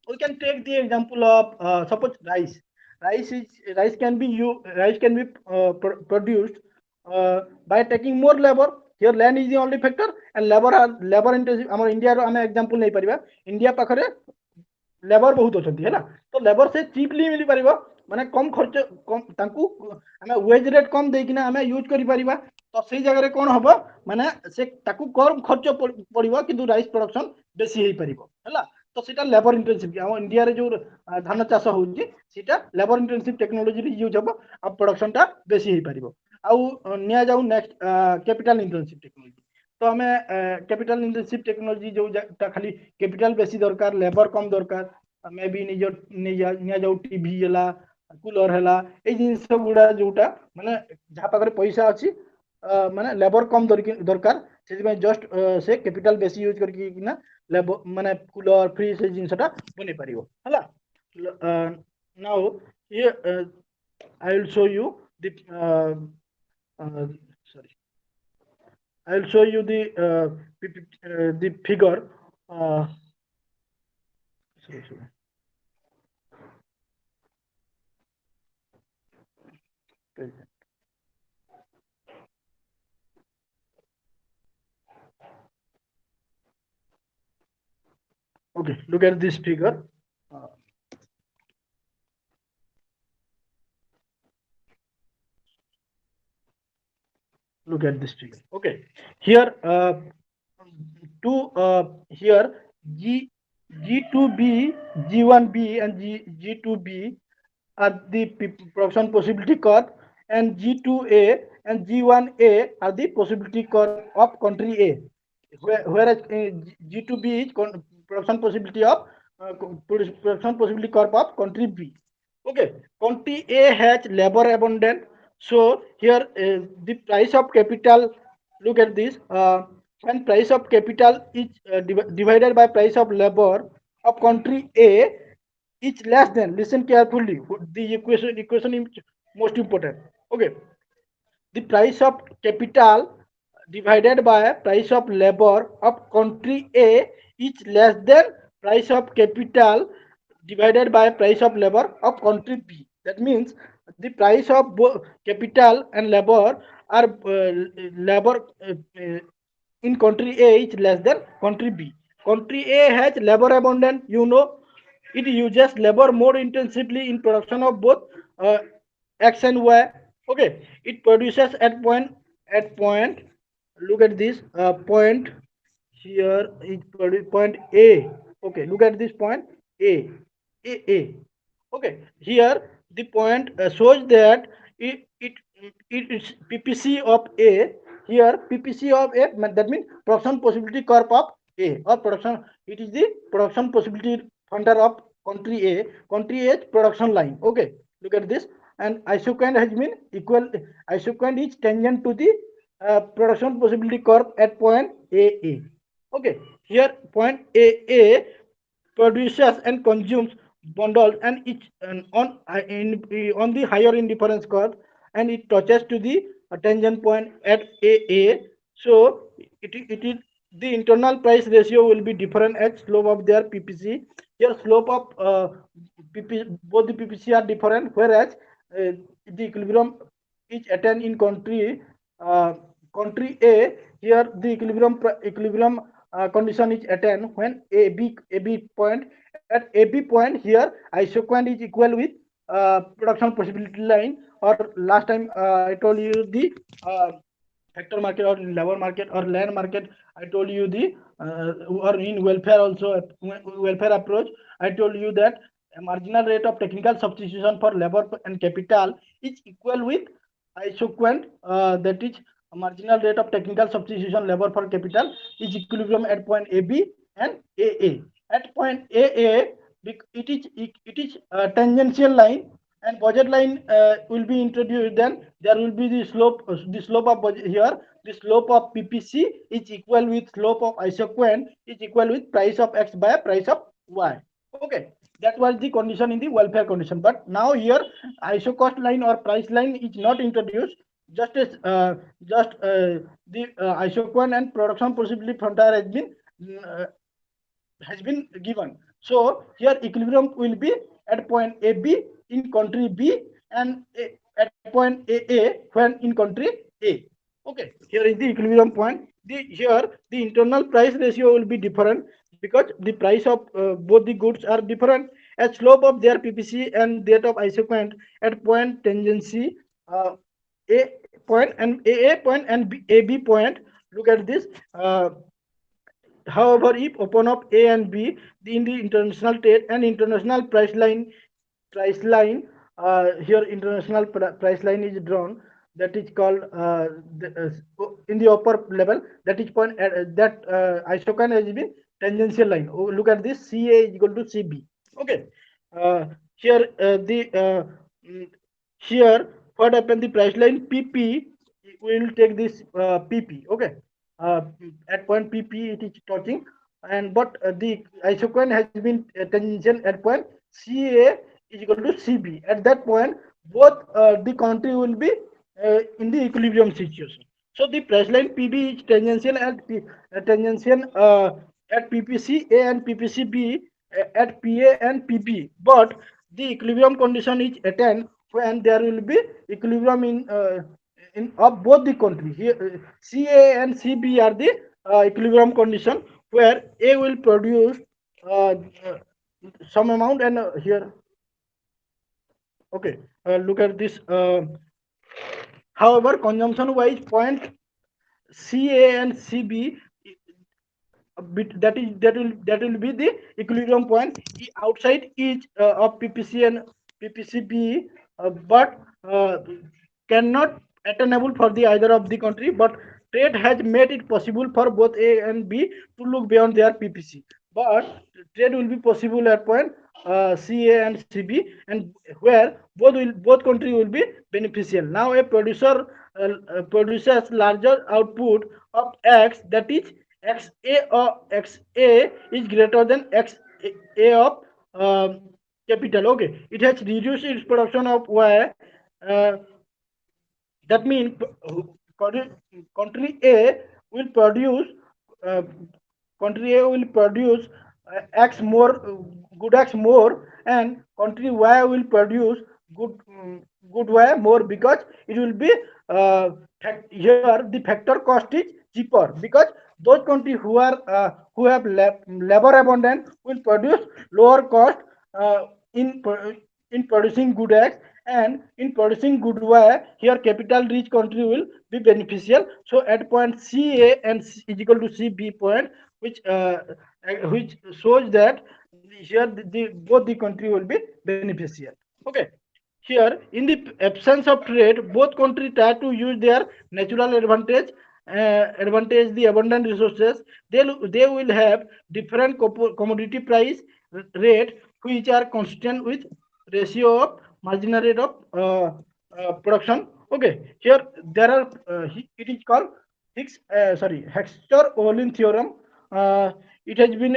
we can take the example of suppose rice. Rice can be produced by taking more labor. Here land is the only factor, and labor intensive. आम India रो आम example नहीं परिबा. India पाखरे labour बहुत अछंती है ना, तो labour से cheaply मिली परिबा, माने कम खर्च कम तांकू हमें वेज रेट कम देकिना हमें यूज करि परिबा. तो सेई जगह रे कोन हबो, माने से ताकू कम खर्च पड़िबो किंतु राइस प्रोडक्शन बेसी हेई परिबो हैला. तो सेटा लेबर इंटेंसिव हम इंडिया रे जो धान चाष होउची सेटा लेबर इंटेंसिव टेक्नोलॉजी रे यूज हबो, अब प्रोडक्शन टा बेसी हेई परिबो. आउ निया जाऊ नेक्स्ट कैपिटल इंटेंसिव टेक्नोलॉजी. तो हमें कैपिटल इंटेंसिव टेक्नोलॉजी जो खाली कैपिटल बेसी दरकार लेबर कम दरकार, मे बी निज निया जाऊ टीवी हला कूलर हला ए जिनिस गुडा जोटा माने जहा पाखरे पैसा अछि माने लेबर कम दरकार, से जस्ट से कैपिटल बेसी यूज करके ना लेबर माने कूलर फ्रिज से जिनिसटा बने परिबो हला. नाउ ये I will show you the sorry, I will show you the figure. Sorry. Okay, look at this figure. Look at this figure. Okay, here here G2B, G1B, and G2B are the production possibility curve, and G2A and G1A are the possibility curve of country A, whereas G2B is production possibility of production possibility curve of country B. Okay, country A has labor abundant, so here the price of capital. Look at this. When price of capital is divided by price of labor of country A is less than. Listen carefully. The equation is most important. Okay, the price of capital divided by price of labor of country A is less than price of capital divided by price of labor of country B. That means the price of capital and labor are in country A is less than country B. Country A has labor abundant, it uses labor more intensively in production of both X and Y. Okay, it produces at point. Look at this point here is point A. Okay, look at this point A. A. Okay, here the point shows that it is PPC of A. Here PPC of A, that means production possibility curve of A, or production. It is the production possibility funder of country A. Country A's production line. Okay, look at this, and isoquant has been equal. Isoquant is tangent to the production possibility curve at point A. Okay, here point A produces and consumes bundles, and each on the higher indifference curve, and it touches to the tangent point at A. So it is the internal price ratio will be different at slope of their PPC. Here slope of both the PPC are different, whereas the equilibrium is attained in country A. Here the equilibrium condition is attained when AB point, at AB point here isoquant is equal with production possibility line, or last time I told you the factor market or labor market or land market. I told you the or in welfare also, welfare approach, I told you that a marginal rate of technical substitution for labor and capital is equal with isoquant, that is marginal rate of technical substitution labor for capital is equilibrium at point AB and AA. At point AA, it is tangential line, and budget line will be introduced. Then there will be the slope of budget here. The slope of PPC is equal with slope of isoquant is equal with price of X by price of Y. Okay, that was the condition in the welfare condition. But now here isocost line or price line is not introduced. Just as the isoquant and production possibility frontier has been given. So here equilibrium will be at point AB in country B, and at point AA when in country A. Okay, here is the equilibrium point. Here the internal price ratio will be different because the price of both the goods are different. As slope of their PPC and that of isoquant at point tangency A point and AA point and AB point. Look at this. However, if open up A and B in the international trade and international price line, here international price line is drawn. That is called in the upper level. That is point that isocan has been tangential line. Oh, look at this. CA is equal to CB. Okay. Here the here what happened? The price line PP, we will take this PP. Okay, uh, at point PP it is touching, and but the isoquant has been tangential at point CA is equal to CB. At that point, both the country will be in the equilibrium situation. So the price line PB is tangential tangential at PPC A and PPC B, at PA and PP. But the equilibrium condition is attained when there will be equilibrium in of both the country. Here CA and CB are the equilibrium condition where A will produce uh, uh, some amount, and here okay, look at this. However, consumption wise point CA and CB, that will be the equilibrium point outside each of PPC and PPCB, but cannot attainable for the either of the country. But trade has made it possible for both A and B to look beyond their PPC. But trade will be possible at point CA and CB, and where both country will be beneficial. Now a producer produces larger output of X, that is XA or XA is greater than XA of capital. Okay, it has reduced its production of Y. Uh, that means country A will produce uh, country A will produce X more good X more, and country Y will produce good good Y more, because it will be here the factor cost is cheaper, because those countries who have labor abundant will produce lower cost in in producing good X, and in producing good Y, here capital rich country will be beneficial. So at point CA and C is equal to CB point, which shows that here both the country will be beneficial. Okay, here in the absence of trade, both countries try to use their natural advantage the abundant resources. They will have different commodity price rate, which are constant with ratio of marginal rate of production. Okay, here there are it is called Hexter-Ohlin theorem. It has been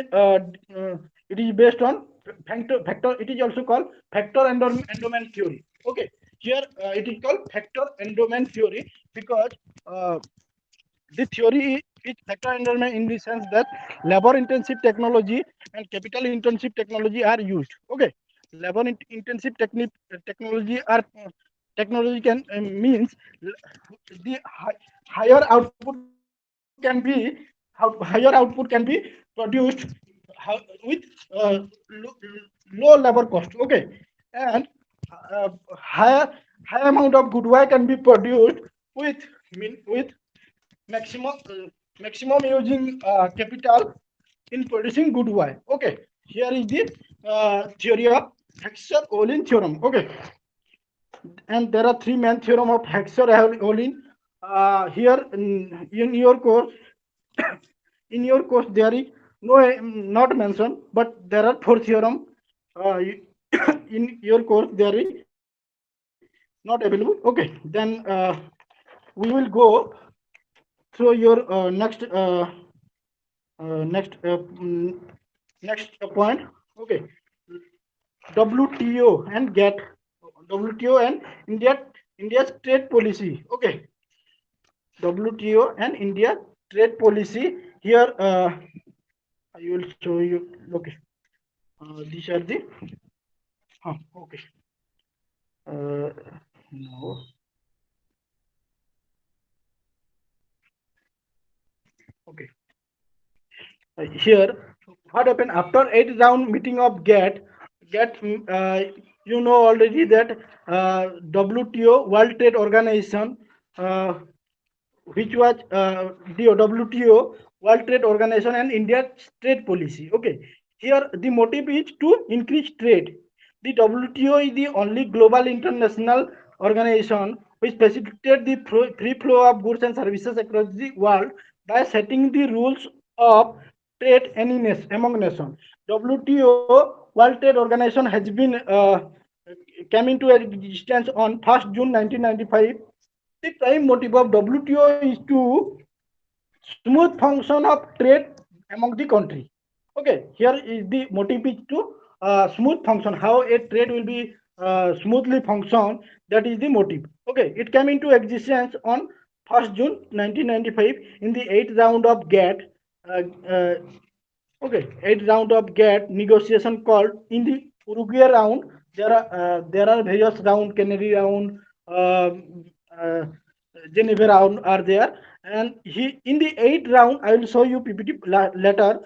it is based on factor. It is also called factor endowment theory. Okay, here it is called factor endowment theory because the theory is factor endowment in the sense that labor intensive technology and capital intensive technology are used. Okay, labor intensive technology are technology can means the higher output can be higher output can be higher output can be produced with low, low labor cost. Okay, and higher high amount of goodwill can be produced with with maximum maximum using capital in producing goodwill. Okay, here is the theory of Hexer-Ohlin theorem. Okay, and there are three main theorem of Hexer-Ohlin. Here in your course, in your course there is no not mentioned, but there are four theorem in your course there is not available. Okay, then we will go through your next next point. Okay, WTO and get WTO and India's trade policy. Okay, WTO and India trade policy. Here I will show you. Okay, these are the. Okay. No. Okay. Here, what happened after 8 round meeting of you know already that WTO World Trade Organization, uh, which was the WTO World Trade Organization and India's trade policy. Okay, here the motive is to increase trade. The WTO is the only global international organization which facilitates the free flow of goods and services across the world by setting the rules of trade among nations. WTO World Trade Organization has been came into existence on 1st June 1995. The prime motive of WTO is to smooth function of trade among the country. Okay, here is the motive is to smooth function, how a trade will be smoothly function. That is the motive. Okay, it came into existence on 1st June 1995 in the 8th round of GATT. Uh, uh, Okay, 8 round of GATT negotiation called in the Uruguay round. There are various round, Kennedy round, uh, Geneva round are there, and he in the 8th round I will show you PPT later.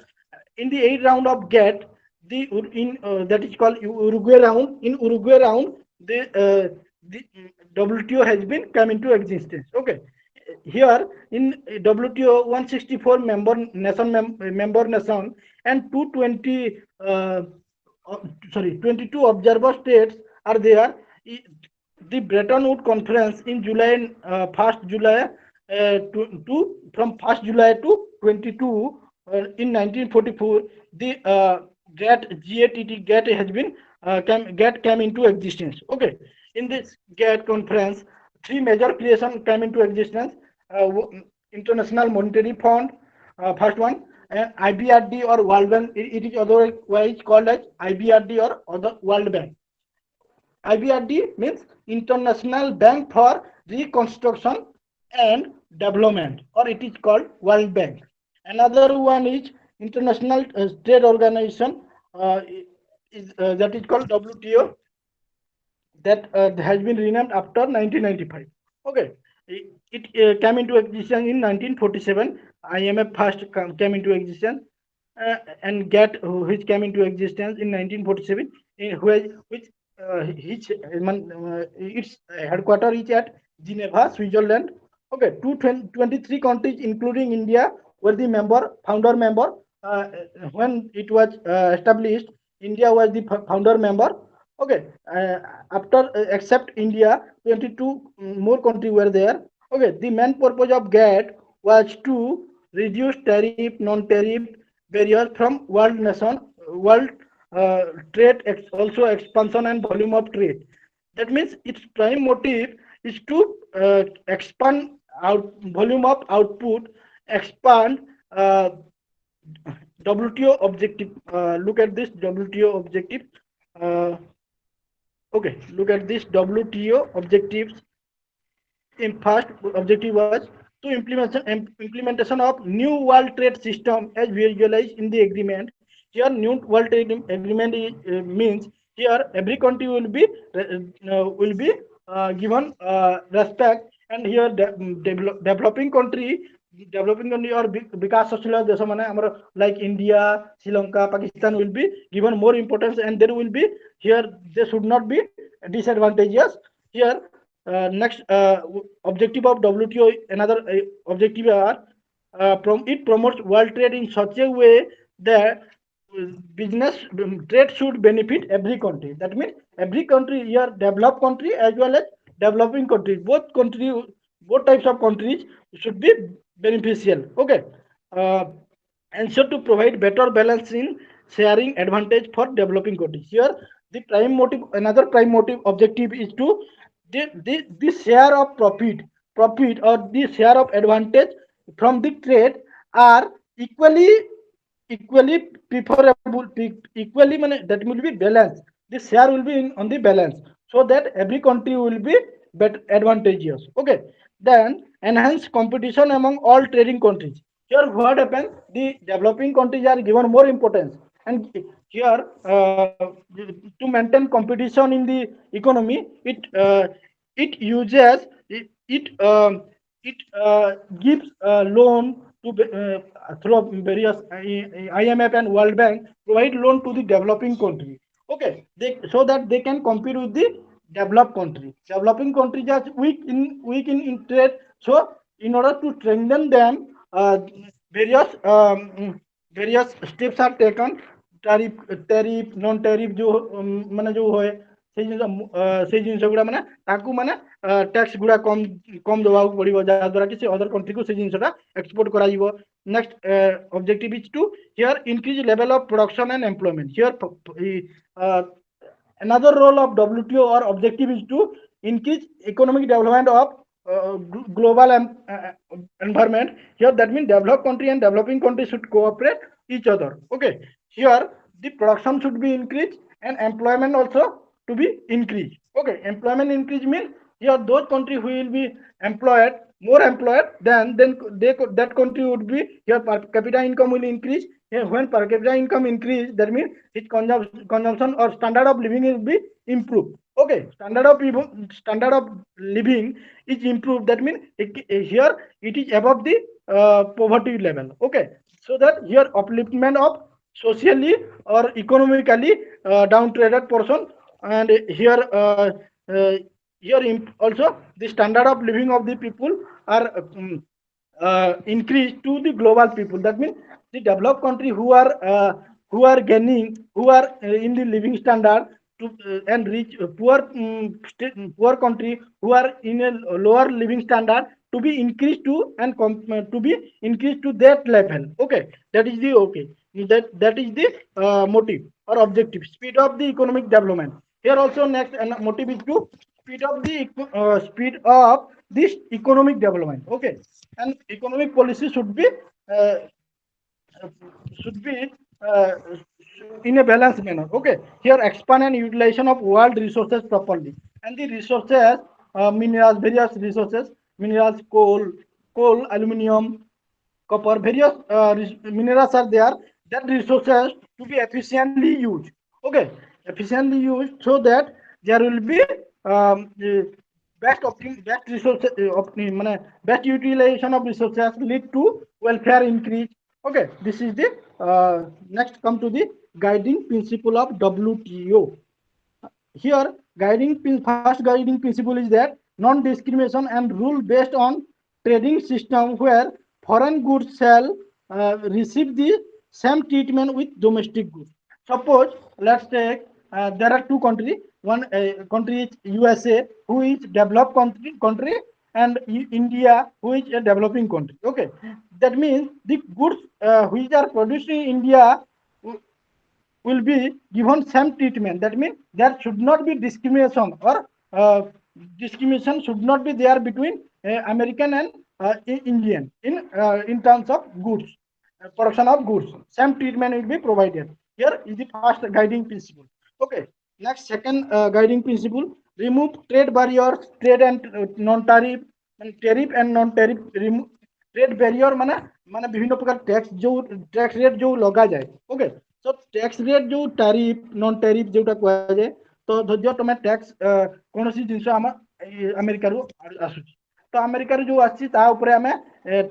In the 8th round of GATT, the in that is called Uruguay round. In Uruguay round, the WTO has been come into existence. Okay, here in WTO 164 member nation and 220 sorry 22 observer states are there. The Bretton Woods Conference in July 1st July from 1st July to 22 in 1944, the GATT has been GATT came into existence. Okay, in this GATT conference, three major creations came into existence. International Monetary Fund, first one, and IBRD or World Bank. It is otherwise called as IBRD or other World Bank. IBRD means International Bank for Reconstruction and Development, or it is called World Bank. Another one is International Trade Organization, that is called WTO, that has been renamed after 1995. Okay, it came into existence in 1947. IMF first came into existence, and GATT, which came into existence in 1947, which its headquarter is at Geneva, Switzerland. Okay, 23 countries, including India, were the founder member. When it was established, India was the founder member. Okay, after except India, 22 more countries were there. Okay, the main purpose of GATT was to reduce tariff, non-tariff barriers from world trade, also expansion and volume of trade. That means its prime motive is to expand out volume of output, expand WTO objective. Look at this WTO objective. Uh, okay, look at this WTO objectives. In first objective was to implementation of new world trade system as visualized in the agreement. Here new world trade agreement means here every country will be given respect, and here developing country developing country or विकासशील देश माने हमर like India, Sri Lanka, Pakistan will be given more importance, and there will be here they should not be disadvantageous here. Next objective of WTO, another objective are it promotes world trade in such a way that business trade should benefit every country. That means every country here, developed country as well as developing countries, both types of countries should be beneficial. Okay. uh, Ensure to provide better balance in sharing advantage for developing countries. Here the prime motive, another prime motive objective is to the share of profit or the share of advantage from the trade are equally preferable, equally that will be balanced. The share will be on the balance, so that every country will be better advantageous. Okay. Then enhance competition among all trading countries. Here what happens, the developing countries are given more importance, and here to maintain competition in the economy, it uses it gives loan to through various IMF and World Bank provide loan to the developing country. Okay, so that they can compete with the developed country. Developing countries are weak in trade, so in order to strengthen them, various various steps are taken. Tariff non tariff जो माने जो होए से जिन गुड़ा माने ताकू माने tax गुड़ा कम कम देवा पड़ो जहाँ द्वारा कि अदर कंट्री को से जिनटा एक्सपोर्ट करा जीवो. Next objective is to here increase level of production and employment. Here another role of WTO or objective is to increase economic development of global environment. Here that means developed country and developing country should cooperate each other. Okay. Here the production should be increased and employment also to be increased. Okay. Employment increase means here those country who will be employed, more employed, then that country would be here per capita income will increase. Here when per capita income increase, that means its consumption or standard of living will be improved. Okay, standard of living is improved. That means here it is above the poverty level. Okay, so that here upliftment of socially or economically downtraded person, and here also the standard of living of the people are increased to the global people. That means the developed country who are gaining, who are in the living standard to and reach poor country who are in a lower living standard to be increased to and to be increased to that level. Okay, that is the okay. That is the motive or objective. Speed of the economic development. Here also next motive is to speed up this economic development. Okay, and economic policy uh, should be uh, in a balanced manner. Okay, here expand and utilization of world resources properly, and the resources, minerals, various resources, minerals, coal, aluminium, copper, various minerals are there. That resources to be efficiently used. Okay, efficiently used so that there will be best resources best utilization of resources lead to welfare increase. Okay, this is the next come to the guiding principle of WTO. Here first guiding principle is that non-discrimination and rule based on trading system where foreign goods shall receive the same treatment with domestic goods. Suppose let's take there are two countries. One country is USA, who is developed country, and India, who is a developing country. Okay, that means the goods which are produced in India will be given same treatment. That means there should not be discrimination, or discrimination should not be there between American and Indian in terms of goods, production of goods. Same treatment will be provided. Here is the first guiding principle. Okay. Next, second guiding principle: remove trade barriers, trade and non-tariff, and tariff and non-tariff. Remove trade barrier माने विभिन्न प्रकार tax rate जो लगा जाए. Okay, so tax rate जो tariff non tariff जोटा कह जाए, तो धर्य तुम टैक्स कौन सी जिनस आम अमेरिका आसूची तो अमेरिका जो आसी ता ऊपर आमे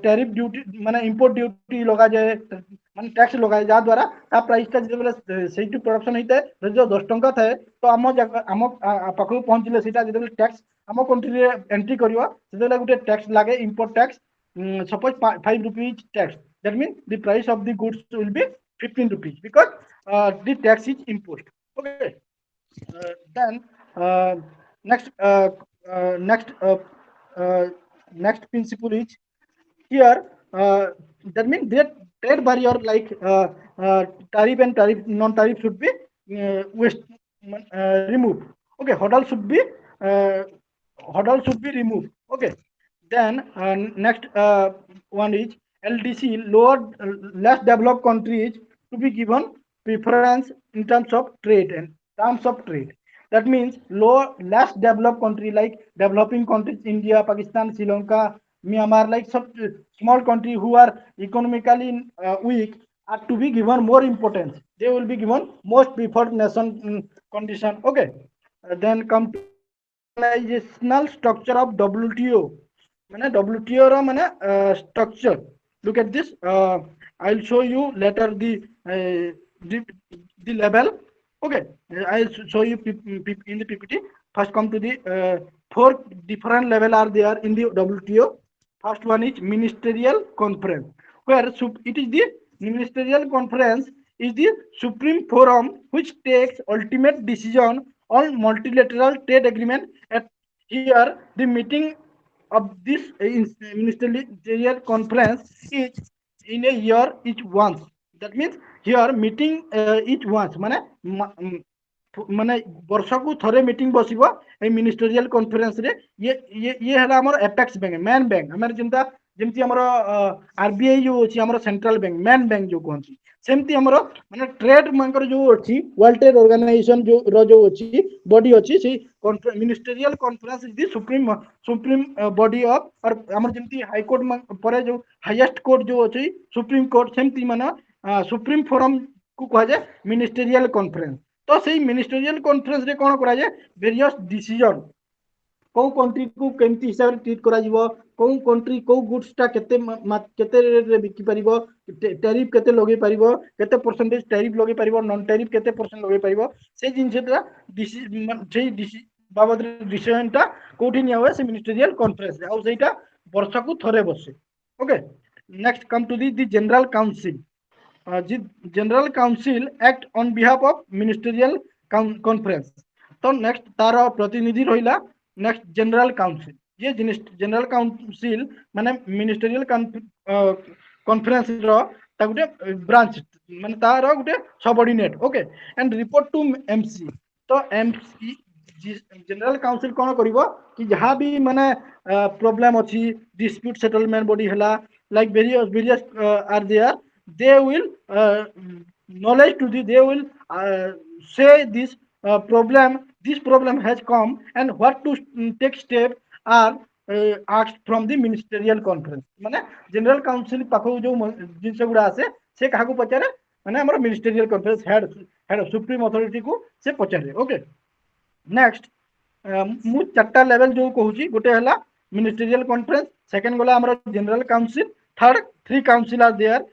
टैरिफ ड्यूटी माने इंपोर्ट ड्यूटी लगा जाए माने टैक्स लगा जा द्वारा ता प्राइस ता जब सेठी प्रोडक्शन होता है जो 10 टंका थाए तो आम पाखु पहुंचले सेटा जब टैक्स आम कंट्री रे एंट्री करियो सेटा गुटे टैक्स लागे import tax suppose 5 rupees tax, that means the price of the goods will be 15 rupees because the tax is imposed. Okay. Then next next next principle is here, that means that trade barrier like tariff and tariff non-tariff should be waste removed. Okay, uh, hurdle should be removed. Okay. Then next one is LDC, lower less developed countries to be given preference in terms of trade and terms of trade. That means less developed country like developing countries, India, Pakistan, Sri Lanka, Myanmar, like some small country who are economically weak are to be given more importance. They will be given most preferred nation condition. Okay. Then come to organizational structure of WTO. मैंने WTO रा मैंने structure. Look at this. I'll show you later the level. Okay, I'll show you in the PPT. First, come to the four different level are there in the WTO. First one is ministerial conference, where it is the ministerial conference is the supreme forum which takes ultimate decision on multilateral trade agreement. At here, the meeting of this ministerial conference is in a year each once. That means here meeting each once माने माने वर्षकू थरे meeting बसिबो ए ministerial conference रे ये हला हमर apex bank main bank हमर जिंता जेमती हमर RBI जो अछि हमर सेंट्रल बैंक मेन बैंक जो कहंती सेमती हमर माने ट्रेड मानकर जो अछि वर्ल्ड ट्रेड ऑर्गेनाइजेशन जो अछि बॉडी अछि से ministerial conference is the supreme body of और हमर जेमती हाई कोर्ट परे जो हाईएस्ट कोर्ट जो अछि सुप्रीम कोर्ट सेमती माने सुप्रीम फोरम को कहा जाए मिनिस्टरियल कॉन्फ्रेंस तो से मिनिस्टरियल कॉन्फ्रेंस रे कोन करा जाए वेरियस डिसीजन को कंट्री को केमती हिसाब रे ट्रीट करा जीवो को कंट्री को गुड्स ता केते रेट रे बिकी परिबो टैरिफ केते लगे परिबो केते परसेंटेज टैरिफ लगे परिबो नॉन टैरिफ केते परसेंट लगे परिबो से जिनसेटा बाबद डिसीजन ता कोठी निया हुए से मिनिस्टरियल कॉन्फ्रेंस रे आ सेटा वर्ष को थरे बसे okay next come to the general council general council act on behalf of ministerial conference तो नेक्स्ट तार प्रतिनिधि रहिला नेक्स्ट जनरल काउंसिल ये जनरल काउंसिल माने मिनिस्टरियल कॉन्फ्रेंस रो ता गुटे ब्रांच माने तार गुटे subordinate okay and report to MC तो एमसी जनरल काउंसिल कोन करिवो कि जहां भी माने प्रॉब्लम अछि डिस्प्यूट सेटलमेंट बॉडी हला like various are there they will knowledge to they will say this problem has come and what to take step are asked from the ministerial conference माने general council पाखो जो जिनस गुडा आसे से काहा को पचारे माने हमर ministerial conference head supreme authority को से पचारे ओके नेक्स्ट मु चारटा लेवल जो कहूची गोटे हला मिनिस्टरियल कॉन्फ्रेंस सेकंड गला हमर general council third three council are there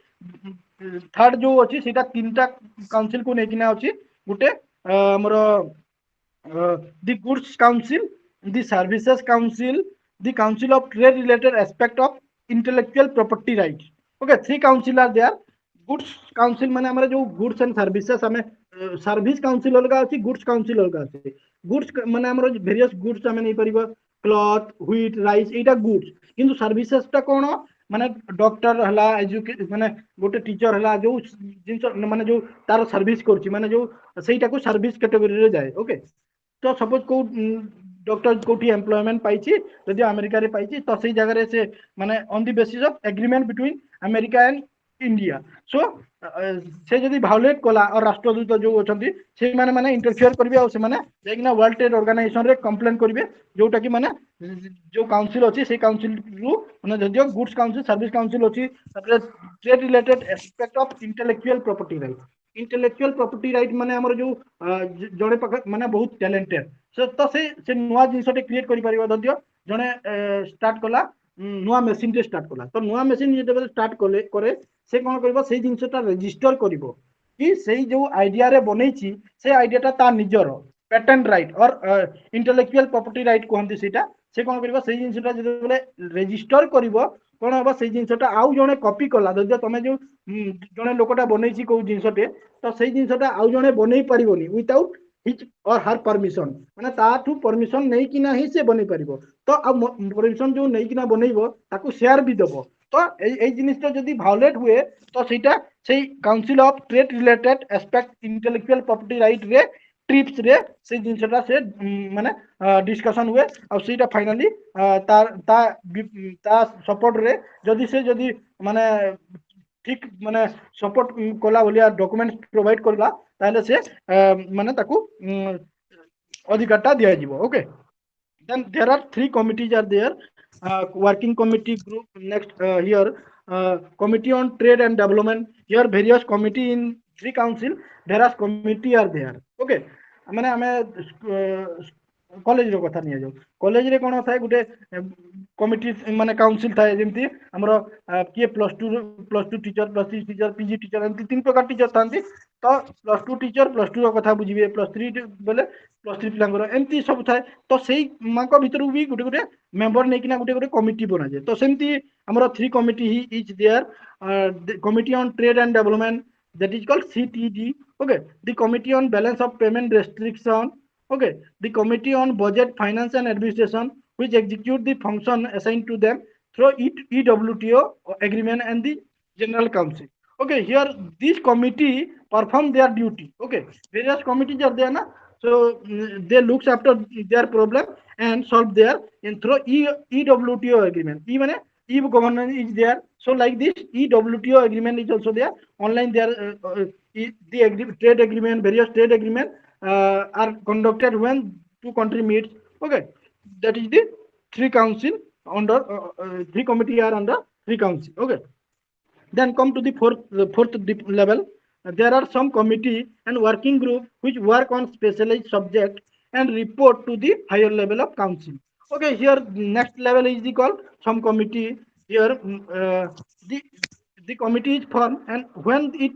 third जो अच्छी सीटा तीनटा काउंसिल को लेकिन अच्छी गोटे हमर the goods council the services council the council of trade related aspect of intellectual property right okay three council are there goods council माने हमर जो गुड्स एंड सर्विसेज हमें सर्विस काउंसिल अलगा अछि गुड्स काउंसिल अलगा अछि गुड्स माने हमर वेरियस गुड्स हमें नहीं परिबो क्लॉथ व्हीट राइस एटा गुड्स किंतु सर्विसेज ता कोन माने डॉक्टर हला एजुकेशन माने गोटे टीचर हला जो जिन माने जो तार सर्विस करछि माने जो सेटा को सर्विस कैटेगरी रे जाए ओके तो सपोज को डॉक्टर कोठी एम्प्लॉयमेंट पाइछि यदि अमेरिका रे पाइछि तो सेही जगह रे से माने on the basis of agreement between America and India so से जदि भायोलेट कला और राष्ट्रदूत जो अछंती से माने माने इंटरफियर करबे और से माने जेकिना वर्ल्ड ट्रेड ऑर्गेनाइजेशन रे कंप्लेन करबे जोटा कि माने जो काउंसिल अछि से काउंसिल रु माने जदियो गुड्स काउंसिल सर्विस काउंसिल अछि तबले trade related aspect of intellectual property right intellectual property right माने हमर जो जड़े माने बहुत टैलेंटेड से तो से नुआ जिनसटे क्रिएट करि परिबो जदियो ଜଣେ ଷ୍ଟାର୍ଟ କଲା ନୂଆ ମେସିନଟେ ଷ୍ଟାର୍ଟ କଲା, ତ ନୂଆ ମେସିନ ଯେତେବେଳେ ଷ୍ଟାର୍ଟ କରେ ସେ କ'ଣ କରିବ, ସେଇ ଜିନିଷଟା ରେଜିଷ୍ଟର କରିବ କି ସେଇ ଯୋଉ ଆଇଡିଆରେ ବନେଇଛି ସେ ଆଇଡିଆଟା ତା ନିଜର ପ୍ୟାଟେଣ୍ଟ ରାଇଟ୍ ଅର୍ ଇଣ୍ଟେଲେକ୍ଚୁଆଲ ପ୍ରପର୍ଟି ରାଇଟ୍ କୁହନ୍ତି ସେଇଟା। ସେ କ'ଣ କରିବ, ସେଇ ଜିନିଷଟା ଯେତେବେଳେ ରେଜିଷ୍ଟର କରିବ କ'ଣ ହବ, ସେଇ ଜିନିଷଟା ଆଉ ଜଣେ କପି କଲା, ଯଦି ତମେ ଯୋଉ ଜଣେ ଲୋକଟା ବନେଇଛି କୋଉ ଜିନିଷଟେ, ତ ସେଇ ଜିନିଷଟା ଆଉ ଜଣେ ବନେଇ ପାରିବନି ୱିଥାଉଟ୍ ହିଜ୍ ଅର୍ ହର୍ ପରମିଶନ, ମାନେ ତାଠୁ ପରମିଶନ ନେଇକିନା ହିଁ ସେ ବନେଇ ପାରିବ। ତ ଆଉ ପରମିଶନ ଯୋଉ ନେଇକିନା ବନେଇବ ତାକୁ ସେୟାର ବି ଦବ। ତ ଏଇ ଜିନିଷଟା ଯଦି ଭାଓଲେଟ୍ ହୁଏ ତ ସେଇଟା ସେଇ council of trade related aspect intellectual property right ରେ ट्रिप्स रे से जिनसटा से माने डिस्कशन हुए और सीटा फाइनली ता ता ता सपोर्ट रे जदि माने ठीक माने सपोर्ट कला बोलिया डॉक्यूमेंट प्रोवाइड करला ताले से माने ताकू अधिकारटा दिया जीवो। Okay, then there are three committees are there, working committee group next here, committee on trade and development, here various committee in three council, various committee are there. Okay, माने आमे college रो कथा नहीं जाऊ, कॉलेज रे कोन थाए गुटे committee माने council थाए, जेमती हमरो किए plus two teacher, plus three teacher, PG teacher, एमती तीन प्रकार टीचर थांती। तो plus two teacher plus two रो कथा बुझिबे, प्लस थ्री बोले प्लस थ्री पिलांगर एमती सब थाए। तो सेई माको भितरु भी गुटे गुटे मेंबर नै किना गुटे गुटे कमिटी बना जाय। तो सेमती हमरो थ्री कमिटी ही is there, committee on trade and development, that is called CTD. Okay, the committee on balance of payment restriction. Okay, the committee on budget, finance and administration, which execute the function assigned to them through EWTO agreement and the general council. Okay, here this committee perform their duty. Okay, various committees are there na, so they looks after their problem and solve their in through EWTO agreement. Even e-governance is there, so like this EWTO agreement is also there. Online there the trade agreement, various trade agreement are conducted when two country meets. Okay, that is the three council under three committee are under three council. Okay, then come to the fourth level. There are some committee and working group which work on specialized subject and report to the higher level of council. Okay, here next level is the called some committee. Here the committee is formed, and when it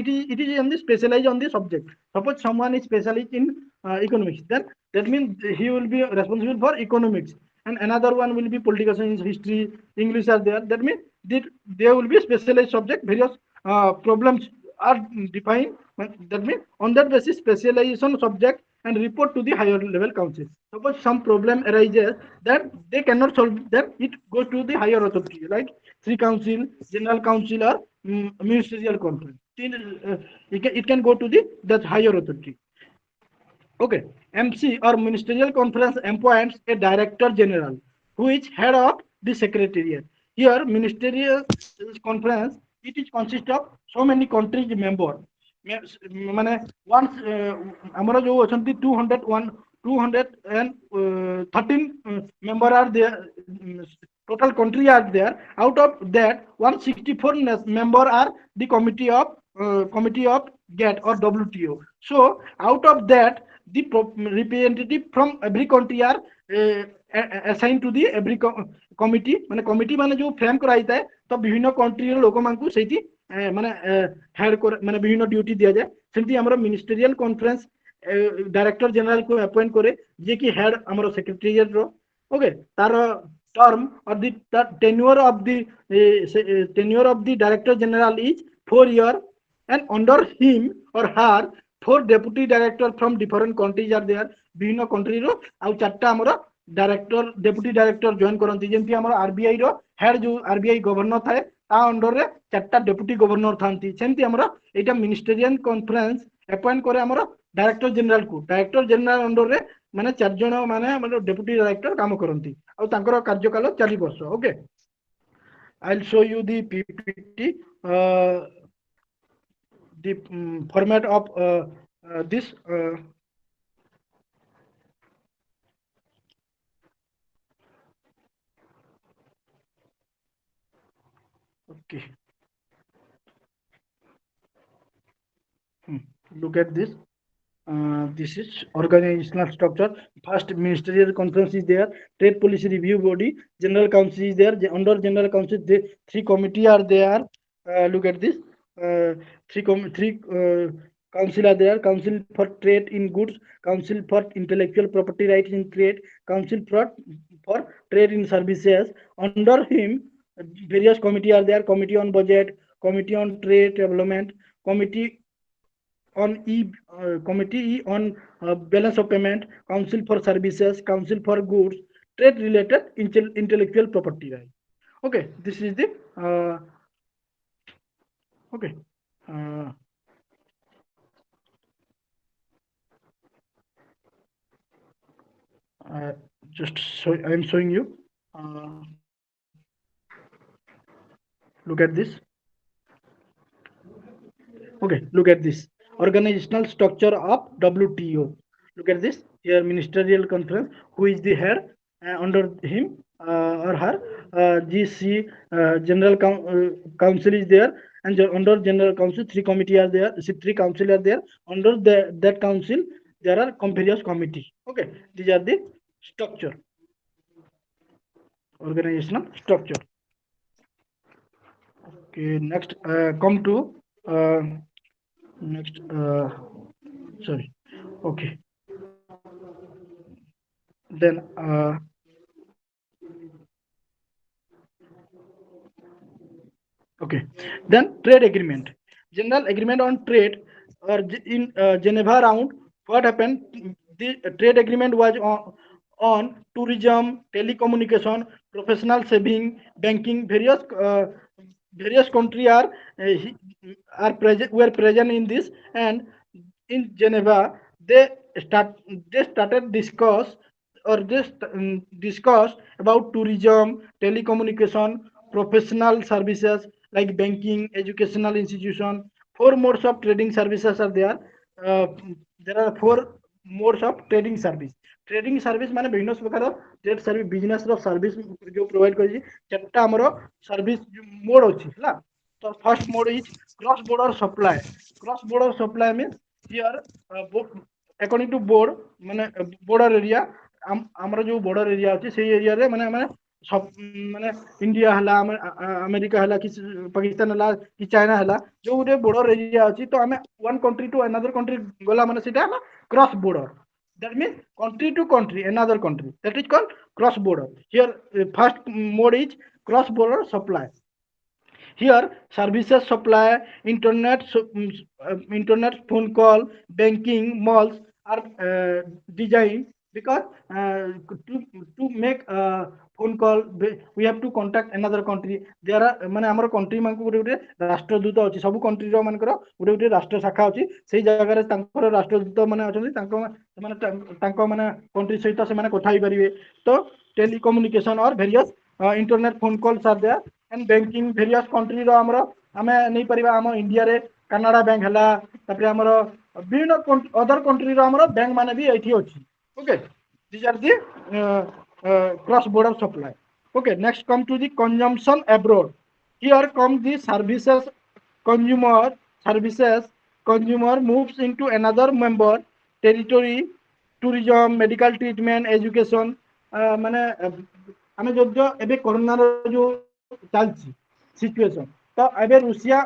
is on the specialized on the subject. Suppose someone is specialized in economics, then that means he will be responsible for economics, and another one will be political science, history, English are there. That means there will be specialized subject, various problems are defined. That means on that basis specialization subject and report to the higher level council. Suppose some problem arises that they cannot solve, then it goes to the higher authority like three council, general council or ministerial conference. It can go to the that higher authority. Okay, MC or ministerial conference appoints a director general who is head of the secretariat. Here, ministerial conference, it is consist of so many countries member. माने once हमारा जो अछंती 213 member are there, total country are there. Out of that 164 member are the committee of GATT or WTO. So out of that the representative from every country are assigned to the every committee. माने committee माने जो frame कराइता है, तो विभिन्न country रो लोक मानकु सेठी माने head माने विभिन्न ड्यूटी दिया जाए। सेमती हमरो मिनिस्टेरियल कॉन्फ्रेंस डायरेक्टर जनरल को अपॉइंट करे, जे की हेड हमरो सेक्रेटेरिएट रो। ओके, तार term or the tenure of the tenure of the director general is 4 years, and under him or her four deputy director from different countries are there. विभिन्न country रो आउ चारटा हमरो director deputy director join करंती, जेमती हमरो RBI रो head जो RBI governor थाए ता under रे चारटा deputy governor थांती। सेमती हमरो एटा मिनिस्टेरियल कॉन्फ्रेंस अपॉइंट करे हमरो डायरेक्टर जनरल को। डायरेक्टर जनरल अंडर रे माने चार जण माने हमरो डेप्यूटी डायरेक्टर काम करंती आउ तांकर कार्यकाल 4 वर्ष। Okay, I will show you the PPT, the format of this okay, look at this. This is organizational structure. First, ministerial conference is there. Trade policy review body. General council is there. Under general council, the three committee are there. Look at this. Three council are there. Council for trade in goods. Council for intellectual property rights in trade. Council for trade in services. Under him, various committee are there. Committee on budget. Committee on trade development. Committee on committee on balance of payment, council for services, council for goods, trade related intellectual property right. Okay, this is the okay. uh, uh, just so I am showing you. Look at this. Okay, look at this organizational structure of WTO. Look at this here, ministerial conference. Who is the head? Under him or her, GC council is there, and under general council, three committee are there. Three council are there. Under that council, there are various committee. Okay, these are the structure, organizational structure. Okay, next come to next. Sorry. Okay, then okay, then trade agreement, general agreement on trade, or in Geneva round. What happened? The trade agreement was on tourism, telecommunication, professional saving, banking. Various country are present, were present in this, and in Geneva they start they started discuss, or just discuss about tourism, telecommunication, professional services like banking, educational institution. Four modes of trading services are there. Uh, there are four modes of trading service. Trading service माने विभिन्न प्रकार trade service business रो service जो provide करी सेटा हमरो service mode अछि हला. तो first mode is cross border supply. Cross border supply means here according to board माने border area, ଆମର ଯୋଉ border area ଅଛି ସେଇ area ରେ ମାନେ ଆମେ ମାନେ इंडिया हला, अमेरिका हला कि पाकिस्तान हला कि चाइना हला, जो गोटे border area ଅଛି तो ଆମେ one country to another country गला माने सेटा हम cross border. That means country to country, another country, that is called cross border. Here first mode is cross border supply. Here, services supply, internet, phone call, banking, malls are designed because to make a phone call, we have to contact another country. There are ମାନେ ଆମର country ମାନଙ୍କୁ ଗୋଟେ ଗୋଟେ ରାଷ୍ଟ୍ରଦୂତ ଅଛି, ସବୁ country ର ମାନଙ୍କର ଗୋଟେ ଗୋଟେ ରାଷ୍ଟ୍ର ଶାଖା ଅଛି, ସେଇ ଜାଗାରେ ତାଙ୍କର ରାଷ୍ଟ୍ରଦୂତ ମାନେ ଅଛନ୍ତି, ସେମାନେ ତାଙ୍କ ମାନେ country ସହିତ ସେମାନେ କଥା ହେଇପାରିବେ. ତ telecommunication or various internet phone calls are there, and banking various country रो हमरो हमें नहीं परिबा हम इंडिया रे कनाडा बैंक हला, तापर हमरो विभिन्न अदर कंट्री रो हमरो बैंक माने भी एठी अछि. Okay, these are the cross border supply. Okay, next come to the consumption abroad. Here come the services. Consumer services, consumer moves into another member territory. Tourism, medical treatment, education. माने ଆମେ ଯୋଉ ଏବେ corona ର ଯୋଉ ଚାଲିଛି situation, ତ ଏବେ Russia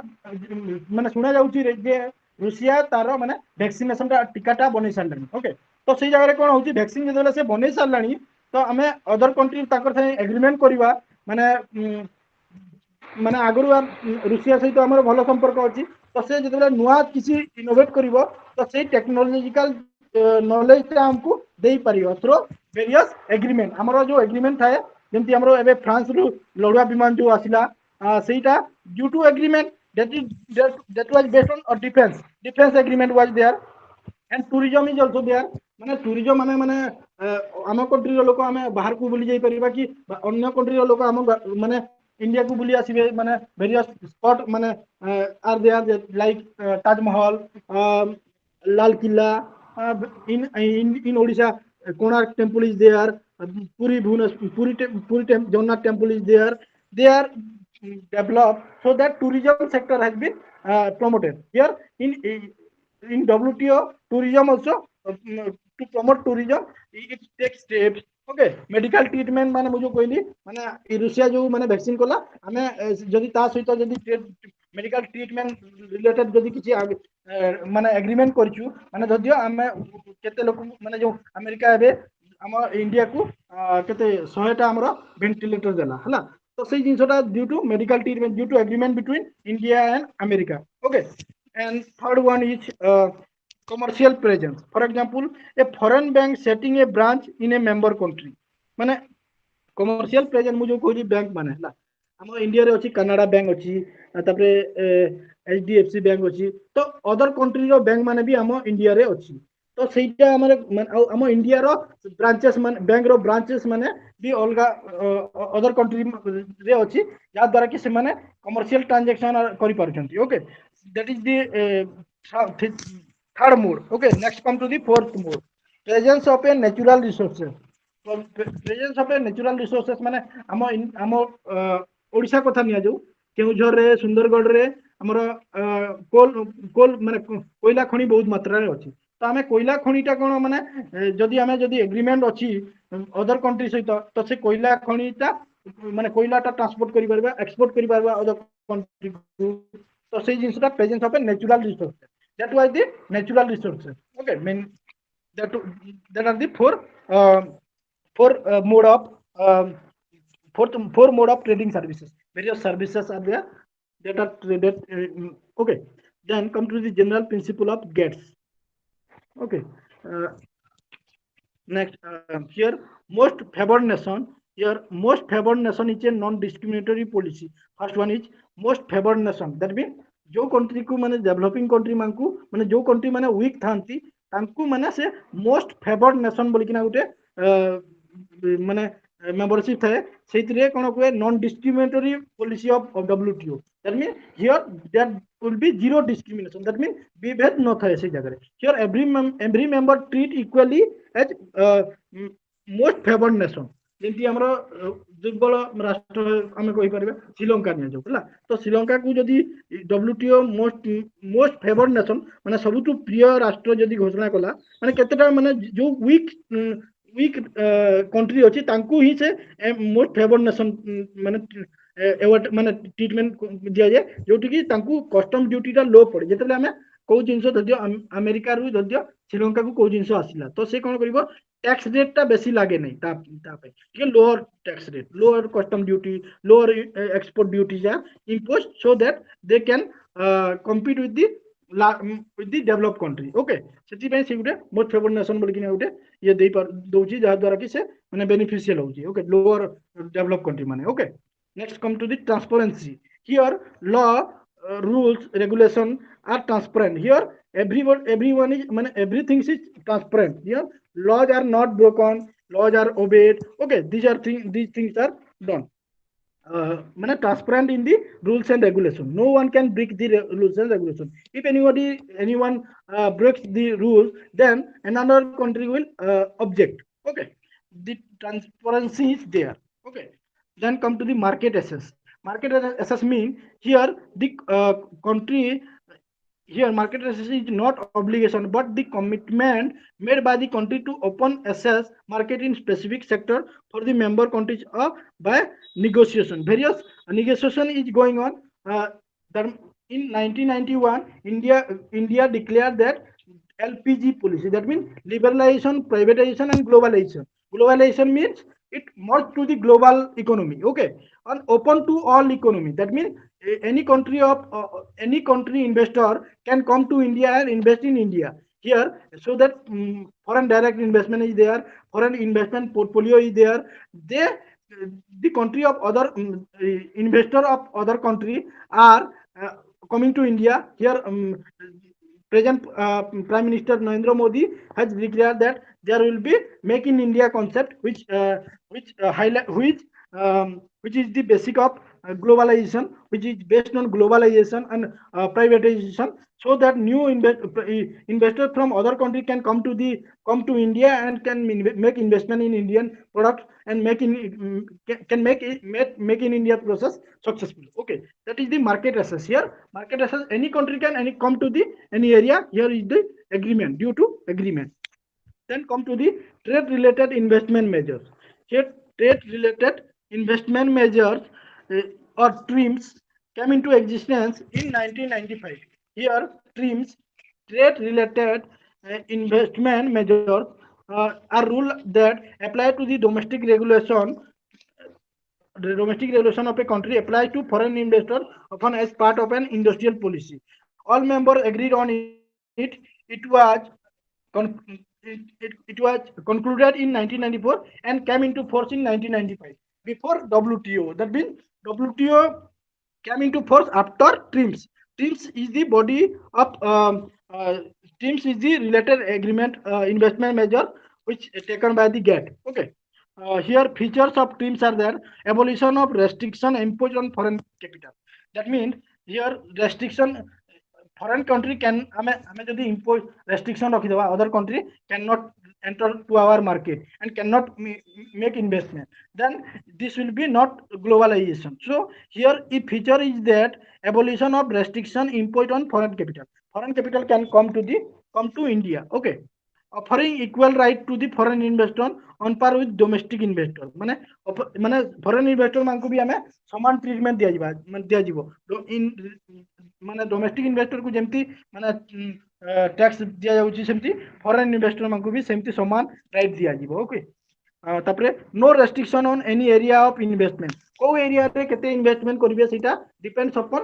ମାନେ ଶୁଣା ଯାଉଛି ଯେ ରୁଷିଆ ତାର ମାନେ ଭ୍ୟାକ୍ସିନେସନ ଟା ଟିକାଟା ବନେଇ ସାରିଲାଣି. ଓକେ, ତ ସେଇ ଜାଗାରେ କଣ ହଉଛି, ଭ୍ୟାକ୍ସିନ ଯେତେବେଳେ ସେ ବନେଇ ସାରିଲାଣି, ତ ଆମେ ଅଦର କଣ୍ଟ୍ରି ତାଙ୍କର ସାଙ୍ଗେ ଏଗ୍ରିମେଣ୍ଟ କରିବା, ମାନେ ମାନେ ଆଗରୁ ରୁଷିଆ ସହିତ ଆମର ଭଲ ସମ୍ପର୍କ ଅଛି. ତ ସେ ଯେତେବେଳେ ନୂଆ କିଛି ଇନୋଭେଟ କରିବ, ତ ସେଇ ଟେକ୍ନୋଲୋଜିକାଲ ନଲେଜ ଟା ଆମକୁ ଦେଇପାରିବ ଥ୍ରୋ ଭେରିୟସ୍ ଏଗ୍ରିମେଣ୍ଟ. ଆମର ଯୋଉ ଏଗ୍ରିମେଣ୍ଟ ଥାଏ, ଯେମିତି ଆମର ଏବେ ଫ୍ରାନ୍ସ ରୁ ଲଢୁଆ ବିମାନ ଯୋଉ ଆସିଲା, ସେଇଟା due to agreement that was based on defense agreement was there. And tourism is also there. ମାନେ tourism ମାନେ ଆମ କଣ୍ଟ୍ରିର ଲୋକ ଆମେ ବାହାରକୁ ବୁଲି ଯାଇ ପାରିବା, କି ଅନ୍ୟ କଣ୍ଟ୍ରିର ଲୋକ ଆମ ମାନେ ଇଣ୍ଡିଆକୁ ବୁଲି ଆସିବେ. ମାନେ ଭେରିୟସ୍ ସ୍ପଟ ମାନେ are there like Taj Mahal, Lal Qila, in Odisha Konark temple is there, Puri Bhubaneswar, Puri Jagannath temple is there. They are developed so that tourism sector has been promoted here in in WTO, tourism also to promote tourism, it takes steps. Okay, medical treatment माने मुझे कहली माने Russia जो माने vaccine Cola आमे जदि ता सहित जदि मेडिकल ट्रीटमेंट रिलेटेड जदि किछि माने एग्रीमेंट करछु माने जदियो आमे केते लोक माने जो अमेरिका एबे हम इंडिया को केते 100टा हमरो वेंटिलेटर देला हला तो सेही जिंसटा due to medical treatment due to agreement between India and America. Okay, and third one is commercial presence. For example, a foreign bank setting a branch in a member country. माने commercial presence मुझे कोई bank माने ला हम India रे अछि Canada bank अछि तापरे HDFC bank अछि तो अदर कंट्री रो बैंक माने भी हम इंडिया रे अछि तो सेटा हमर हम इंडिया रो ब्रांचेस माने बैंक रो ब्रांचेस माने भी अलगा अदर कंट्री रे अछि या द्वारा कि से माने कमर्शियल ट्रांजैक्शन करि पारुछंती. Okay, that is the third mode. Okay, next come to the fourth mode, presence of a natural resources. So presence of a natural resources माने हम ओडिशा कथा निया जाऊ केउझर रे सुंदरगढ़ रे हमर कोल कोल माने कोयला खनि बहुत मात्रा रे अछि तो आमे कोयला खनिटा कोन माने जदि एग्रीमेंट अछि अदर कंट्री सहित तो से कोयला खनिटा माने कोयलाटा ट्रांसपोर्ट करि परबा एक्सपोर्ट करि परबा अदर कंट्री को तो से जिंसटा presence of a natural resources that was the natural resources. Okay, mean that that are the four mode of four mode of trading services. Various services are there that are traded. Okay, then come to the general principle of gates. Okay, uh, next here most favored nation. Here most favored nation is a non-discriminatory policy. First one is most favored nation. That means जो country को माने developing country मानकू माने जो country माने week थांती तांकू माने से most favoured nation बोली किना गुटे माने मेंबरशिप थाए सेतिरे कोन कोए non discriminatory policy of WTO that mean here that will be zero discrimination that mean विभेद न थाए से जगह here every member treat equally as most favoured nation जेमती हमरो दुर्बल राष्ट्र आमे कहि परबे श्रीलंका निया जो हला तो श्रीलंका को जदि डब्ल्यूटीओ मोस्ट फेवर्ड नेशन माने सबुठु प्रिय राष्ट्र जदि घोषणा कला माने केतेटा माने जो वीक कंट्री अछि तांकू ही से मोस्ट फेवर्ड नेशन माने एवार्ड माने ट्रीटमेंट दिया जाए जोटि कि तांकू कस्टम ड्यूटीटा लो पड़े जेतेले हमें कोउ जिंस धद्य अमेरिका रु धद्य श्रीलंका को कोउ जिंस आसिला तो से कोन करिवो टैक्स रेट टा बेसी लागे नै ता पे ठीक है lower tax rate lower custom duty lower export duties are imposed so that they can compete with the developed country. Okay, सेति पे से गुटे मोस्ट फेवर्ड नेशन बोल किना गुटे ये देई पर दोची जहा द्वारा कि से माने बेनिफिशियल होची. ओके, लोअर डेवलप कंट्री माने. Okay, next come to the transparency. Here law rules regulation are transparent. Here everyone is माने everything is transparent. Here laws are not broken, laws are obeyed. Okay, these things are done. माने transparent in the rules and regulation. No one can break the rules and regulation. If anyone breaks the rules, then another country will object. Okay, the transparency is there. Okay, then come to the market access. Market access mean here the country here market access is not obligation but the commitment made by the country to open access market in specific sector for the member countries by negotiation. Various negotiation is going on. That in 1991 India declared that LPG policy, that means liberalization, privatization and globalization. Globalization means it merged to the global economy. Okay, and open to all economy. That means any country investor can come to India and invest in India here, so that foreign direct investment is there, foreign investment portfolio is there. They the country of other investor of other country are coming to India here. Present Prime Minister Narendra Modi has declared that there will be Make in India concept, which which is the basic of globalization, which is based on globalization and privatization, so that new investors from other country can come to India and can make investment in Indian products and can make in India process successful. Okay, that is the market access. Here market access, any country can any come to the any area. Here is the agreement, due to agreement. Then come to the trade related investment measures. Here trade related investment measures uh, or TRIMS came into existence in 1995. Here TRIMS, trade related investment measures, are rule that apply to the domestic regulation of a country applies to foreign investors, often as part of an industrial policy. All members agreed on it. It was it was concluded in 1994 and came into force in 1995 before WTO. That means WTO came into force after TRIMS. TRIMS is the body of TRIMS is the related agreement investment measure which is taken by the GATT. Okay. Here features of TRIMS are there: abolition of restriction imposed on foreign capital. That means here restriction foreign country can ଆମେ ଯଦି impose restriction ରଖିଦେବା, other country cannot enter to our market and cannot make investment, then this will be not globalization. So here a feature is that abolition of restriction imposed on foreign capital can come to India. Okay, offering equal right to the foreign investor on par with domestic investor, ମାନେ foreign investor ମାନଙ୍କୁ ବି ଆମେ ସମାନ treatment ଦିଆଯିବ in ମାନେ domestic investor କୁ ଯେମିତି ମାନେ ଟैक्स दिया जाउची सेमती फॉरेन इन्वेस्टर मानकु भी सेमती समान राइट दिया जीवो. ओके, तापरे no restriction on any area of investment. को एरिया रे केते इन्वेस्टमेंट करिवे सेटा depends upon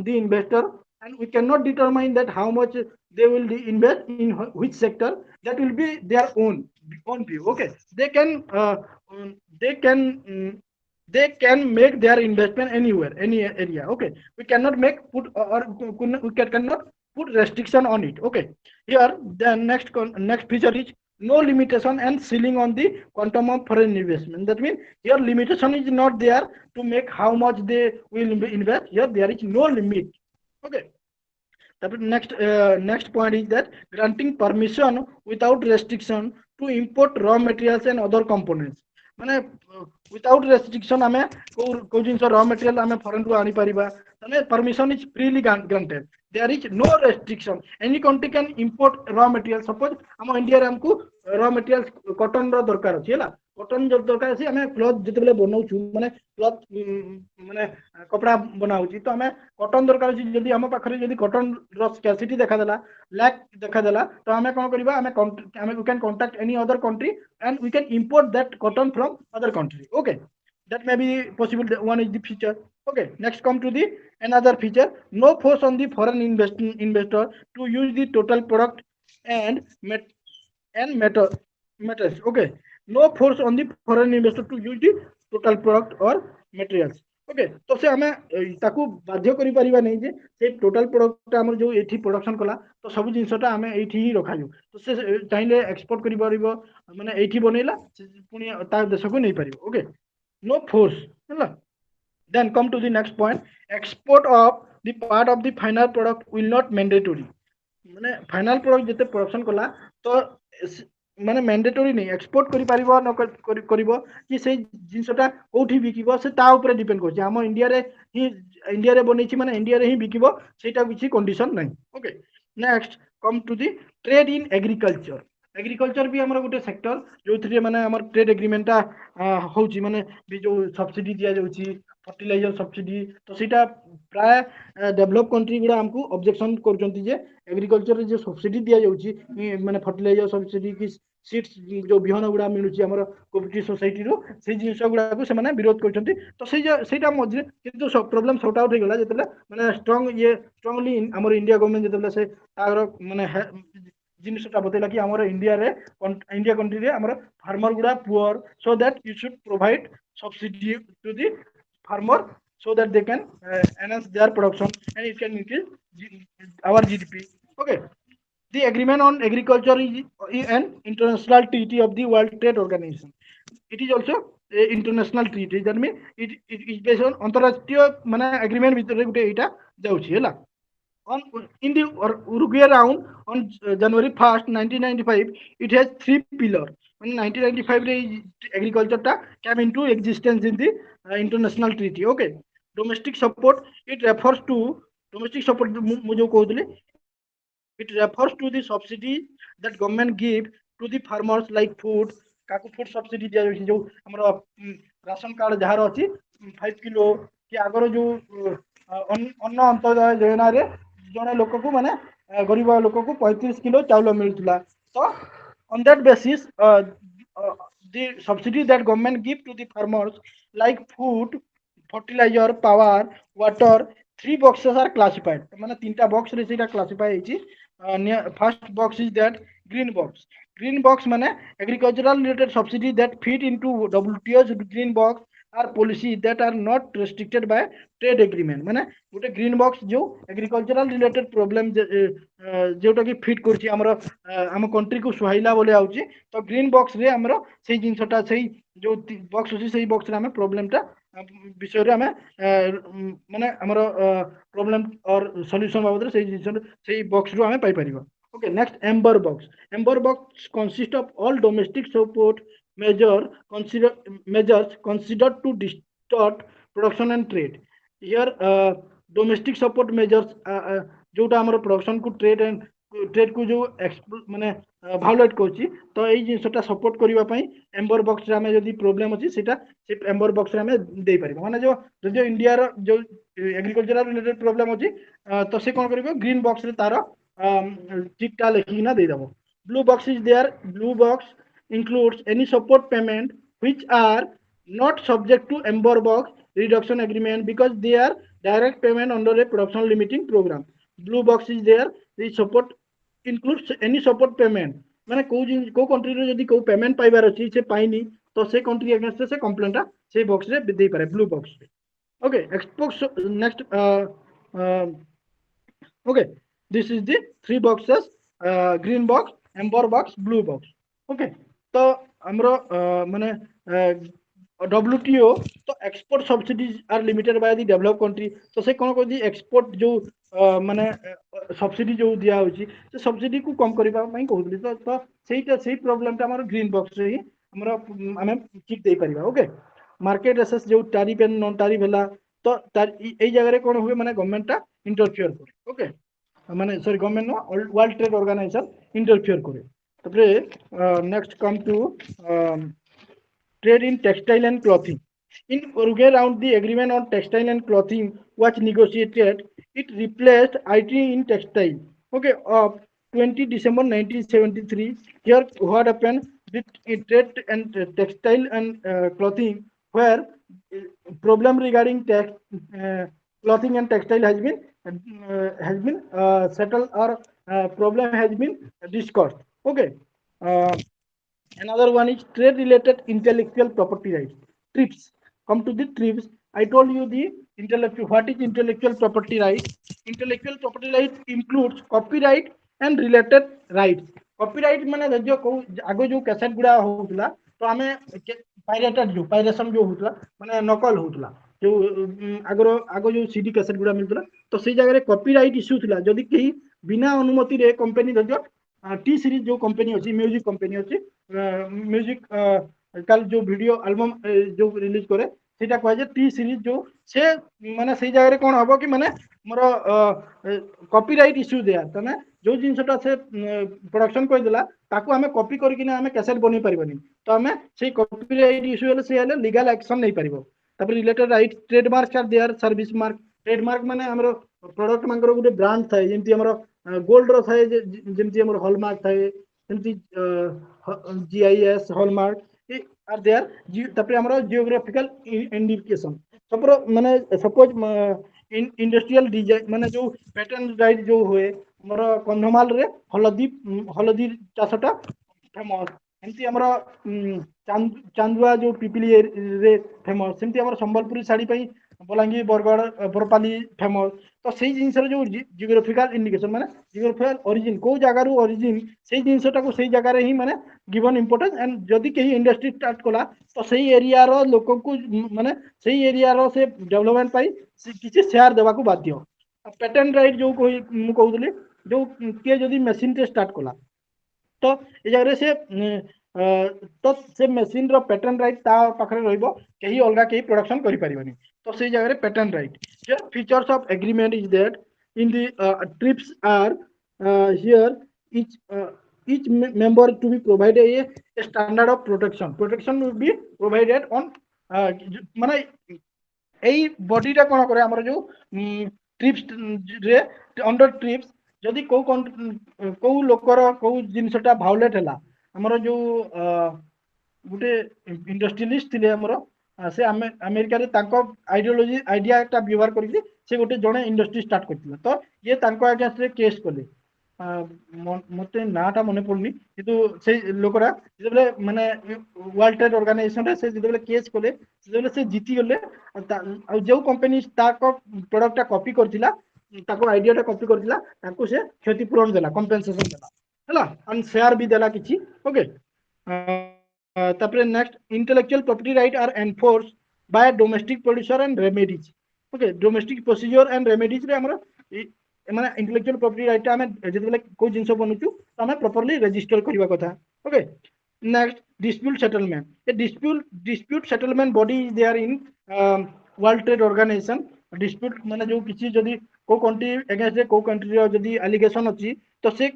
the investor, and we cannot determine that how much they will invest in which sector. That will be their own view. Okay, they can they can make their investment anywhere, any area. Okay, we cannot make put or we cannot put restriction on it. Okay, here the next feature is no limitation and ceiling on the quantum of foreign investment. That means here limitation is not there to make how much they will invest. Here there is no limit. Okay, the next point is that granting permission without restriction to import raw materials and other components. माने without restriction आमे को जिनस raw material आमे foreign ru आनी परिबा, तने permission is freely granted. There is no restriction. Any country can import raw material. Suppose हम India रे हमको raw materials cotton रो दरकार अछि हला, cotton जो दरकार अछि हमें cloth जते बेले बनाउछु माने cloth माने कपड़ा बनाउछि तो हमें cotton दरकार अछि. जदी हम पाखरे जदी cotton रो scarcity देखा देला, lack देखा देला, तो हमें कोन करिबा, हमें we can contact any other country and we can import that cotton from other country. Okay, that may be possible. One is the feature. Okay, next come to the another feature: no force on the foreign investor to use the total product and metals. Okay, no force on the foreign investor to use the total product or materials. Okay, तो से आमे ताकू बाध्य करि परिबा नै जे से total product हमर जो एठी प्रोडक्शन कला तो सब जिंसटा आमे एठी ही रखाजु, तो से चाहिले एक्सपोर्ट करि परिबो, माने एठी बनेला पुनी ता देश को नै परिबो. ओके, नो फोर्स हला. Then come to the next point: export of the part of the final product will not mandatory. माने फाइनल प्रोडक्ट जते प्रोडक्शन कला तो माने मैंडेटरी नहीं, एक्सपोर्ट करि परिबो न करिबो कि से जिंसटा कोठी बिकिबो से ता ऊपर डिपेंड करछि. हम इंडिया रे बनै छि माने इंडिया रे ही बिकिबो, सेटा किछि कंडीशन नहीं. Okay, next come to the trade in agriculture. Agriculture भी हमर गोटे सेक्टर जो थ्री माने हमर ट्रेड एग्रीमेंट होउछि, माने भी जो सब्सिडी दिया जाउछि फर्टिलाइजर सब्सिडी, तो सेटा प्राय डेवलप कंट्री गुडा हमकु ऑब्जेक्शन करजंती जे एग्रीकल्चर रे जे सब्सिडी दिया जाउछि माने फर्टिलाइजर सब्सिडी की सीड्स जो बिहन गुडा मिलुछि हमर कोऑपरेटिव सोसाइटी रो, से जिंस गुडा को से माने विरोध करजंती. तो सेटा मझे किंतु सब प्रॉब्लम सॉर्ट आउट हो गेला जेतले माने स्ट्रांगली हमर इंडिया गवर्नमेंट जेतले से तार माने जिनिसटा बतेला कि हमर इंडिया कंट्री रे हमर फार्मर गुडा poor, so that you should provide subsidy to the farmer so that they can enhance their production and it can increase our GDP. Okay, The agreement on agriculture is an international treaty of the World Trade Organization. It is also a international treaty. That means it is based on अंतरराष्ट्रीय माने agreement भितर गुटे एटा जाउछि हैला. On in the Uruguay round on January 1st, 1995, it has three pillars. In 1995, agriculture came into existence in the international treaty. Okay, domestic support, it refers to domestic support. It refers to the subsidy that government give to the farmers like food. काकु food subsidy दिया जाउछि जो हमरो ration card जहार अछि 5 kilo कि आगर जो अन्न अंतोदय योजना रे जने लोक को माने गरीब लोक को 35 kilo चाउल मिलुतला. So on that basis the subsidy that government give to the farmers like food, fertilizer, power, water, three boxes are classified. माने तीनटा बॉक्स रे सेटा classify हेछि. First box is that green box. Green box माने agricultural related subsidy that fit into WTO's green box are policy that are not restricted by trade agreement. माने गोटे green box जो agricultural related problem जोटा कि fit करछि हमर हम country को सुहाइला बोले आउछि. तो ग्रीन बॉक्स रे हमर सेही जिंसटा सेही जो बॉक्स अछि सेही बॉक्स रे हम प्रॉब्लम टा विषय रे हम माने हमर प्रॉब्लम और सॉल्यूशन बाबद रे सेही बॉक्स रो हम पाई परिबा. Okay, next amber box. Amber box consists of all domestic support measures considered to distort production and trade. Here domestic support measures जोटा हमर प्रोडक्शन को ट्रेड को जो माने भायोलेट करछि. तो एई जिंसटा सपोर्ट करिवा पई एम्बर बॉक्स रे हमें जदी प्रॉब्लम अछि सेटा से एम्बर बॉक्स रे हमें दे परिबा. माने जो इंडिया रो जो एग्रीकल्चरल रिलेटेड प्रॉब्लम अछि तो से कोन करिवो ग्रीन बॉक्स रे तारो चिट्टा लेखिना दे दबो. Blue box is there. Blue box includes any support payment which are not subject to ember box reduction agreement because they are direct payment under a production limiting program. Blue box is there. The support includes any support payment. माने को country रे जदी को payment पाइबार अछि से पाइनी तो से country against से कंप्लेंट से बॉक्स रे दे पारे blue box. Okay, next okay, this is the three boxes, green box, amber box, blue box. Okay, तो हमरो माने WTO तो export subsidies are limited by the develop country. तो से कोन को दी एक्सपोर्ट जो माने सब्सिडी जो दिया होची से सब्सिडी को कम करबा पई कहउली. तो सेहीटा सेही प्रॉब्लम ता हमरो ग्रीन बॉक्स रे ही हमरो हमें ठीक दे परिबा. ओके, मार्केट एसेस जो टैरिफ एंड नॉन टैरिफ हला तो एई जगह रे कोन हुए माने गवर्नमेंट ता इंटरफियर करे. ओके, माने sorry government no World Trade Organization interfere करे. तबरे next come to trade in textile and clothing. In Uruguay round, the agreement on textile and clothing was negotiated. It replaced IT in textile. Okay, of 20 December 1973. Here, what happened? With trade and textile and clothing, where problem regarding clothing and textile has been settled or problem has been discussed. Okay. Another one is trade related intellectual property rights. TRIPS. Come to the TRIPS. I told you the intellectual. What is intellectual property rights? Intellectual property rights includes copyright and related rights. Copyright माने जो आगो जो cassette गुड़ा होतला तो हमें pirated जो पायरेशन जो होतला माने नकल होतला जो आगो जो सीडी कैसेट गुड़ा मिलतला तो सेई जगह रे कॉपीराइट इश्यू थिला. जदी केही बिना अनुमति रे कंपनी जो टी सीरीज जो कंपनी अच्छी म्यूजिक कंपनी अच्छी म्यूजिक कल जो वीडियो एल्बम जो रिलीज करे सेटा कह जे टी सीरीज जो से माने से जगह कौन हम कि माने मोर कॉपीराइट इश्यू दिया तमें जो जिनसटा से प्रोडक्शन करदेला ताको आमे कॉपी करकिना आमे कैसेट बनै परिबनी. तो आमे से कॉपीराइट इश्यू हेले से हेले लीगल एक्शन नै परिबो. तपर related right trademark are there. Service mark trademark माने हमरो प्रोडक्ट मांकर गुटे ब्रांड थाए जेमति हमरो गोल्ड रो थाए जेमति हमरो हॉलमार्क थाए जेमति GIS हॉलमार्क आर देयर. तपर हमरो जियोग्राफिकल इंडिकेशन तपर माने सपोज इंडस्ट्रियल डिजाइन माने जो पैटर्न राइट जो हुए हमरो कंधमाल रे हलदी चासटा फेमस एमती हमरो चांदुआ जो पिपिली रे फेमस सेमती हमरो संबलपुरी साड़ी पई बलांगीर बरगढ़ बरपाली फेमस तो से जिनस जो जियोग्राफिकल इंडिकेशन माने जियोग्राफिकल ओरिजिन को जगार ओरिजिन से जिनटा से जगार ही माने गिवन इंपोर्टेंस एंड जदि कहीं इंडस्ट्री स्टार्ट कला तो सही एरिया रो लोक को माने सही एरिया रो से डेवलपमेंट पाई किसी शेयर देवा को बाध्य पेटेंट राइट जो कहूली जो किए जदि मशीन टे स्टार्ट कला तो ये जगह से तो से मशीन रो पेटेंट राइट ता पाखरे रहइबो केही अलगा केही प्रोडक्शन करि परिबनी तो से जगह patent right here features of agreement is that in the TRIPS are here each member to be provided a standard of protection will be provided on মানে এই বডিটা কোন করে আমার যে ট্রিপস রে अंडर ट्रिप्स যদি কেউ লোকর কেউ জিনিসটা ভায়োলেট ହେଲା ଆମର ଯୋଉ ଗୋଟେ ଇଣ୍ଡଷ୍ଟ୍ରିଆଲିଷ୍ଟ ଥିଲେ ଆମର ସେ ଆମେରିକାରେ ତାଙ୍କ ଆଇଡିଓଲୋଜି ଆଇଡିଆଟା ବ୍ୟବହାର କରିକି ସେ ଗୋଟେ ଜଣେ ଇଣ୍ଡଷ୍ଟ୍ରି ଷ୍ଟାର୍ଟ କରିଥିଲେ ତ ଇଏ ତାଙ୍କ ଆଗେନ୍ଷ୍ଟରେ କେସ୍ କଲେ ମତେ ନାଁଟା ମନେ ପଡୁନି କିନ୍ତୁ ସେଇ ଲୋକଟା ଯେତେବେଳେ ମାନେ ୱାର୍ଲଡ ଟ୍ରେଡ୍ ଅର୍ଗାନାଇଜେସନରେ ସେ ଯେତେବେଳେ କେସ୍ କଲେ ସେତେବେଳେ ସେ ଜିତିଗଲେ ଆଉ ଯୋଉ କମ୍ପାନୀ ତାଙ୍କ ପ୍ରଡକ୍ଟଟା କପି କରିଥିଲା ତାକୁ ଆଇଡିଆଟା କପି କରିଥିଲା ତାଙ୍କୁ ସେ କ୍ଷତିପୂରଣ ଦେଲା କମ୍ପେନସେସନ ଦେଲା ହେଲା ଆଣ୍ଡ ସେୟାର ବି ଦେଲା କିଛି ଓକେ ତାପରେ next intellectual property right are enforced by domestic producer and remedies okay domestic procedure and remedies रे हमर ମାନେ intellectual property right ଆମେ ଯେତେବେଳେ କୋଉ ଜିନିଷ ବନୁଛୁ ଆମେ properly register କରିବା କଥା okay next dispute settlement a dispute settlement body is there in world trade organization dispute ମାନେ ଯୋଉ କିଛି ଯଦି କୋଉ कंट्री अगेंस्ट रे कोउ कंट्री रो जदी एलिगेशन अछि तो से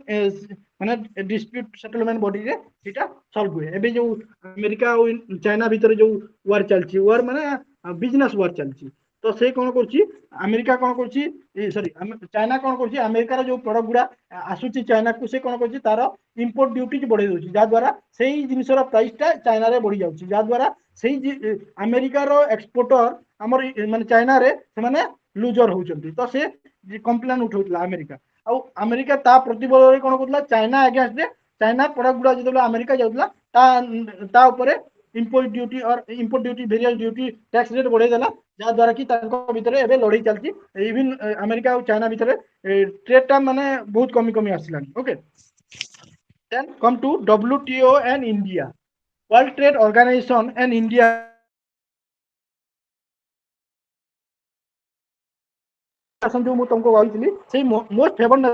माने डिस्प्यूट सेटलमेंट बॉडी रे सेटा सॉल्व हुए एबे जो अमेरिका और चाइना भीतर जो वार चलछि वार माने बिजनेस वार चलछि तो से कोन करछि अमेरिका कोन करछि सॉरी चाइना कोन करछि अमेरिका रो जो प्रोडक्ट गुडा आसुछि चाइना को से कोन करछि तारो इंपोर्ट ड्यूटी बढ़ाई दोछि जा द्वारा सेही जिनिस रो प्राइस ता चाइना रे बढ़ी जाउछि जा द्वारा सेही अमेरिका रो एक्सपोर्टर हमर माने चाइना रे से माने लूजर होउछन्ती तो से कंप्लेन उठाउतला अमेरिका आउ अमेरिका ता प्रतिबल रे कोन करतला चाइना अगेंस्ट रे चाइना प्रोडक्ट गुडा जेतला अमेरिका जाउतला ता ऊपर import duty various duty tax rate बढ़ाई देला जा द्वारा कि तांको भितरे एबे लड़ाई चलती इवन अमेरिका और चाइना भितरे ट्रेड टा माने बहुत कमी कमी आसिलानी okay then come to WTO and India World Trade Organization and India जो मु तुमको कहली से most favour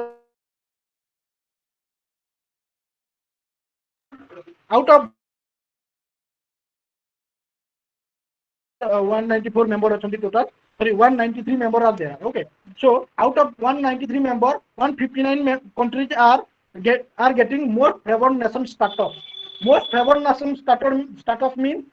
out of 194 member are total. Sorry, 193 member are there. Okay. So out of 193 member, 159 countries are getting more favored nation status. Most favored nation status means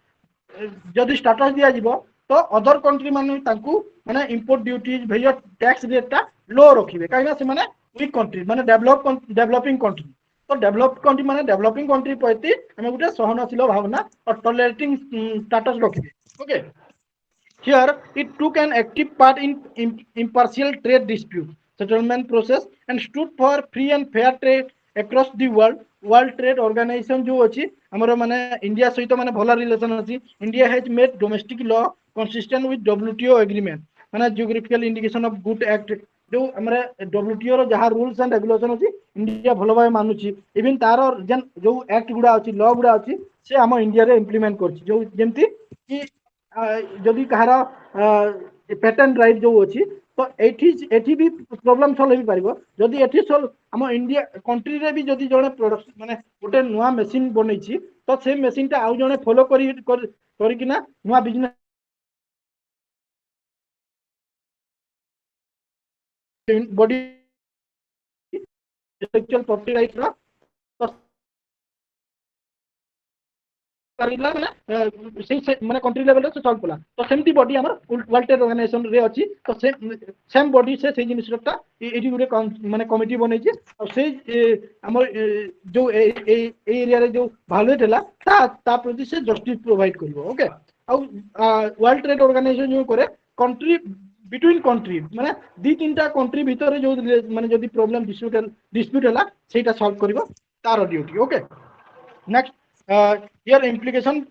जदि status दिया जीवो तो other country माने तांकू माने import duties various tax रेटटा low रखिबे काइना से माने वीक कंट्री माने डेवलपिंग कंट्री तो डेवलप कंट्री माने डेवलपिंग कंट्री प्रति हमें गुटे सहनशील भावना और टॉलरेटिंग स्टेटस रखिबे okay here it took an active part in impartial trade dispute settlement process and stood for free and fair trade across the world world trade organization जो अछि हमरो माने इंडिया सहित माने भला रिलेशन अछि India has made domestic law consistent with WTO agreement माने geographical indication of good act जो हमरे डब्ल्यूटीओ रो जहा रूल्स एंड रेगुलेशन अछि इंडिया भलो भाय मानुछि इवन तारो जन जो एक्ट गुडा अछि लॉ गुडा अछि से हम इंडिया रे इंप्लीमेंट करछि जो जेमति कि जदि कहार पेटेंट राइट जो अच्छी तो एठी भी प्रॉब्लम सॉल्व हो पारिबो जदि एठी सॉल्व हम इंडिया कंट्री रे भी जदि जने प्रोडक्ट माने गोटे नुवा मशीन बनैछि तो से मशीन ता आउ जने फॉलो करिकिना नुवा business body intellectual property right रा करिला माने से माने कंट्री लेवल रे सॉल्व कला तो सेमती बॉडी हमर वर्ल्ड ट्रेड ऑर्गेनाइजेशन रे अछि तो सेम बॉडी से जिनिसटा एठी गुटे माने कमिटी बनै छै और से हमर जो एरिया रे जो भालुएट हला ता प्रति से जस्टिस प्रोवाइड करबो ओके वर्ल्ड ट्रेड ऑर्गेनाइजेशन जो करे कंट्री बिटवीन कंट्री माने दी तीनटा कंट्री भीतर जो माने जदी प्रॉब्लम डिस्प्यूट हला सेटा सॉल्व करबो तार duty okay next here implication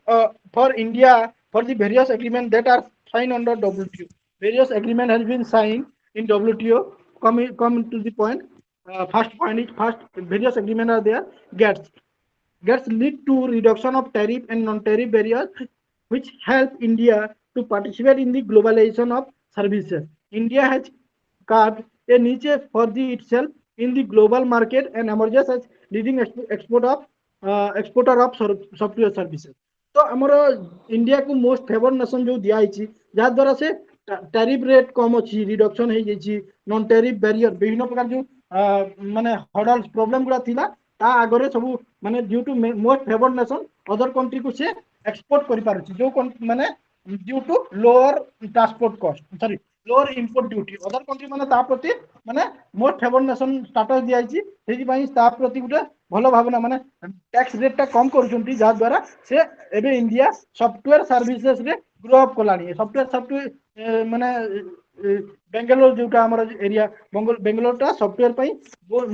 for India for the various agreements that are signed under WTO various agreement has been signed in WTO. Come to the point. First point is first various agreement are there. Gets lead to reduction of tariff and non-tariff barriers, which help India to participate in the globalization of services. India has carved a niche for itself in the global market and emerges as leading exporter of software services. तो आमर India को most favour nation जो दिखाई जहाद्वारा से tariff rate कम अच्छी reduction हो non tariff barrier विभिन्न प्रकार जो माने हर्डल्स प्रॉब्लम गुड़ा थिला ता आगरे सब माने due to most favour nation other country को से एक्सपोर्ट करि पारुछि जो माने due to lower transport cost sorry lower import duty other country माने ता प्रति माने मोस्ट फेवर नेशन स्टेटस दिया सेहि पई ता प्रति गुटे भलो भावना माने टैक्स रेट टा कम करूछंती जा द्वारा से एबे इंडिया सॉफ्टवेयर सर्विसेज रे ग्रो अप कलानी सॉफ्टवेयर माने बेंगलोर जोटा हमर एरिया बेंगलोर टा सॉफ्टवेयर पई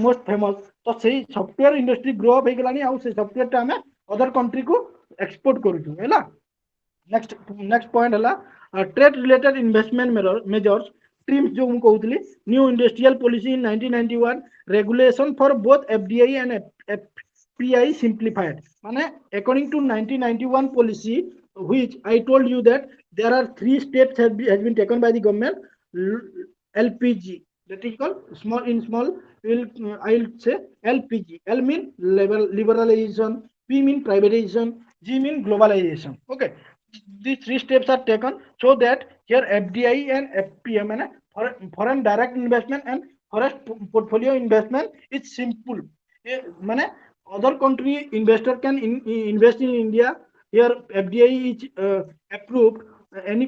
मोस्ट फेमस तो सेही सॉफ्टवेयर इंडस्ट्री ग्रो अप हे गलानी आ से सॉफ्टवेयर टा हमें अदर कंट्री को एक्सपोर्ट करूछु हैला नेक्स्ट पॉइंट है trade related investment measures TRIMs जो मैं कहूली new industrial policy in 1991 regulation for both FDI and FPI simplified माने according to 1991 policy which I told you that there are 3 steps has been taken by the government. LPG, that is called small I'll say LPG. L mean liberalization, P mean privatization, G mean globalization. Okay, these 3 steps are taken so that here FDI and FPM and foreign direct investment and foreign portfolio investment is simple. माने other country investor can invest in India. Here FDI is approved. Any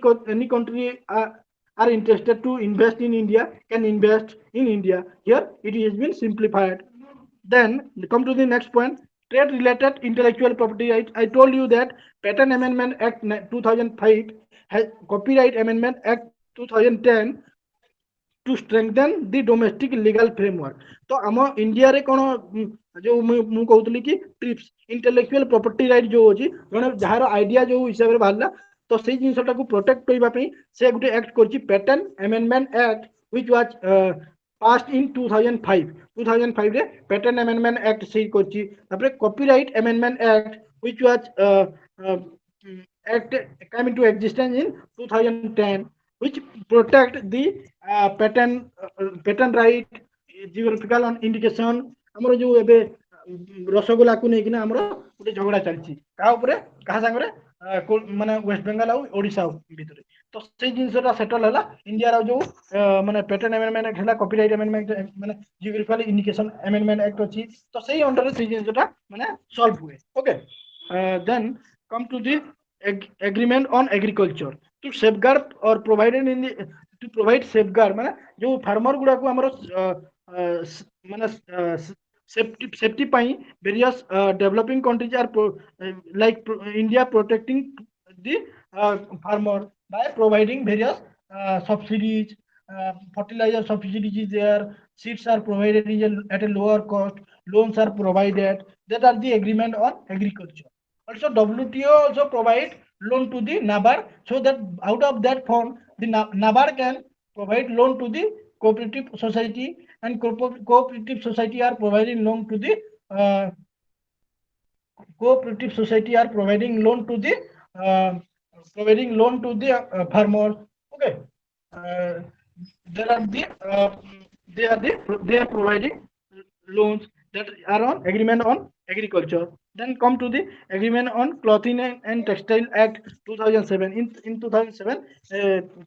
country are interested to invest in India can invest in India. Here it has been simplified. Then come to the next point. Trade related intellectual property rights. I told you that Patent Amendment Act 2005 has Copyright Amendment Act 2010 to strengthen the domestic legal framework. तो आम India रे कोन जो मु कहतली कि trips intellectual property right जो होची जने जहार आइडिया जो हिसाब रे बाहरला तो सेही जिंसटा को प्रोटेक्ट करबा पई से गुटे एक्ट करची patent amendment act which was passed in 2005 रे पेटेंट अमेंडमेंट एक्ट से करची तापरे copyright amendment act which was act came into existence in 2010 which protect the patent right geographical indication हमरो जो एबे रसगोला को नै किना हमरो गुटे झगड़ा चलछि का ऊपर कहा संगरे माने वेस्ट बंगाल आ ओडिसा भीतर तो से जिंसटा सेटल हला इंडिया रा जो माने पेटेंट अमेंडमेंट एक्ट हला कॉपीराइट अमेंडमेंट माने जियोग्राफिकल इंडिकेशन अमेंडमेंट एक्ट अछि तो सेही अंडर से जिंसटा माने सॉल्व हुए okay then come to the agreement on agriculture to safeguard or provided in the to provide safeguard माने जो फार्मर गुडा को हमरो माने safety pi various developing countries are like India protecting the farmer by providing various subsidies fertilizer subsidies is there seeds are provided at a lower cost loans are provided that are the agreement on agriculture. Also, WTO also provide loan to the NABARD so that out of that fund, the NABARD can provide loan to the cooperative society and cooperative society are providing loan to the farmers. Okay, they are providing loans that are on agreement on agriculture. Then come to the agreement on Clothing and Textile Act 2007. In 2007,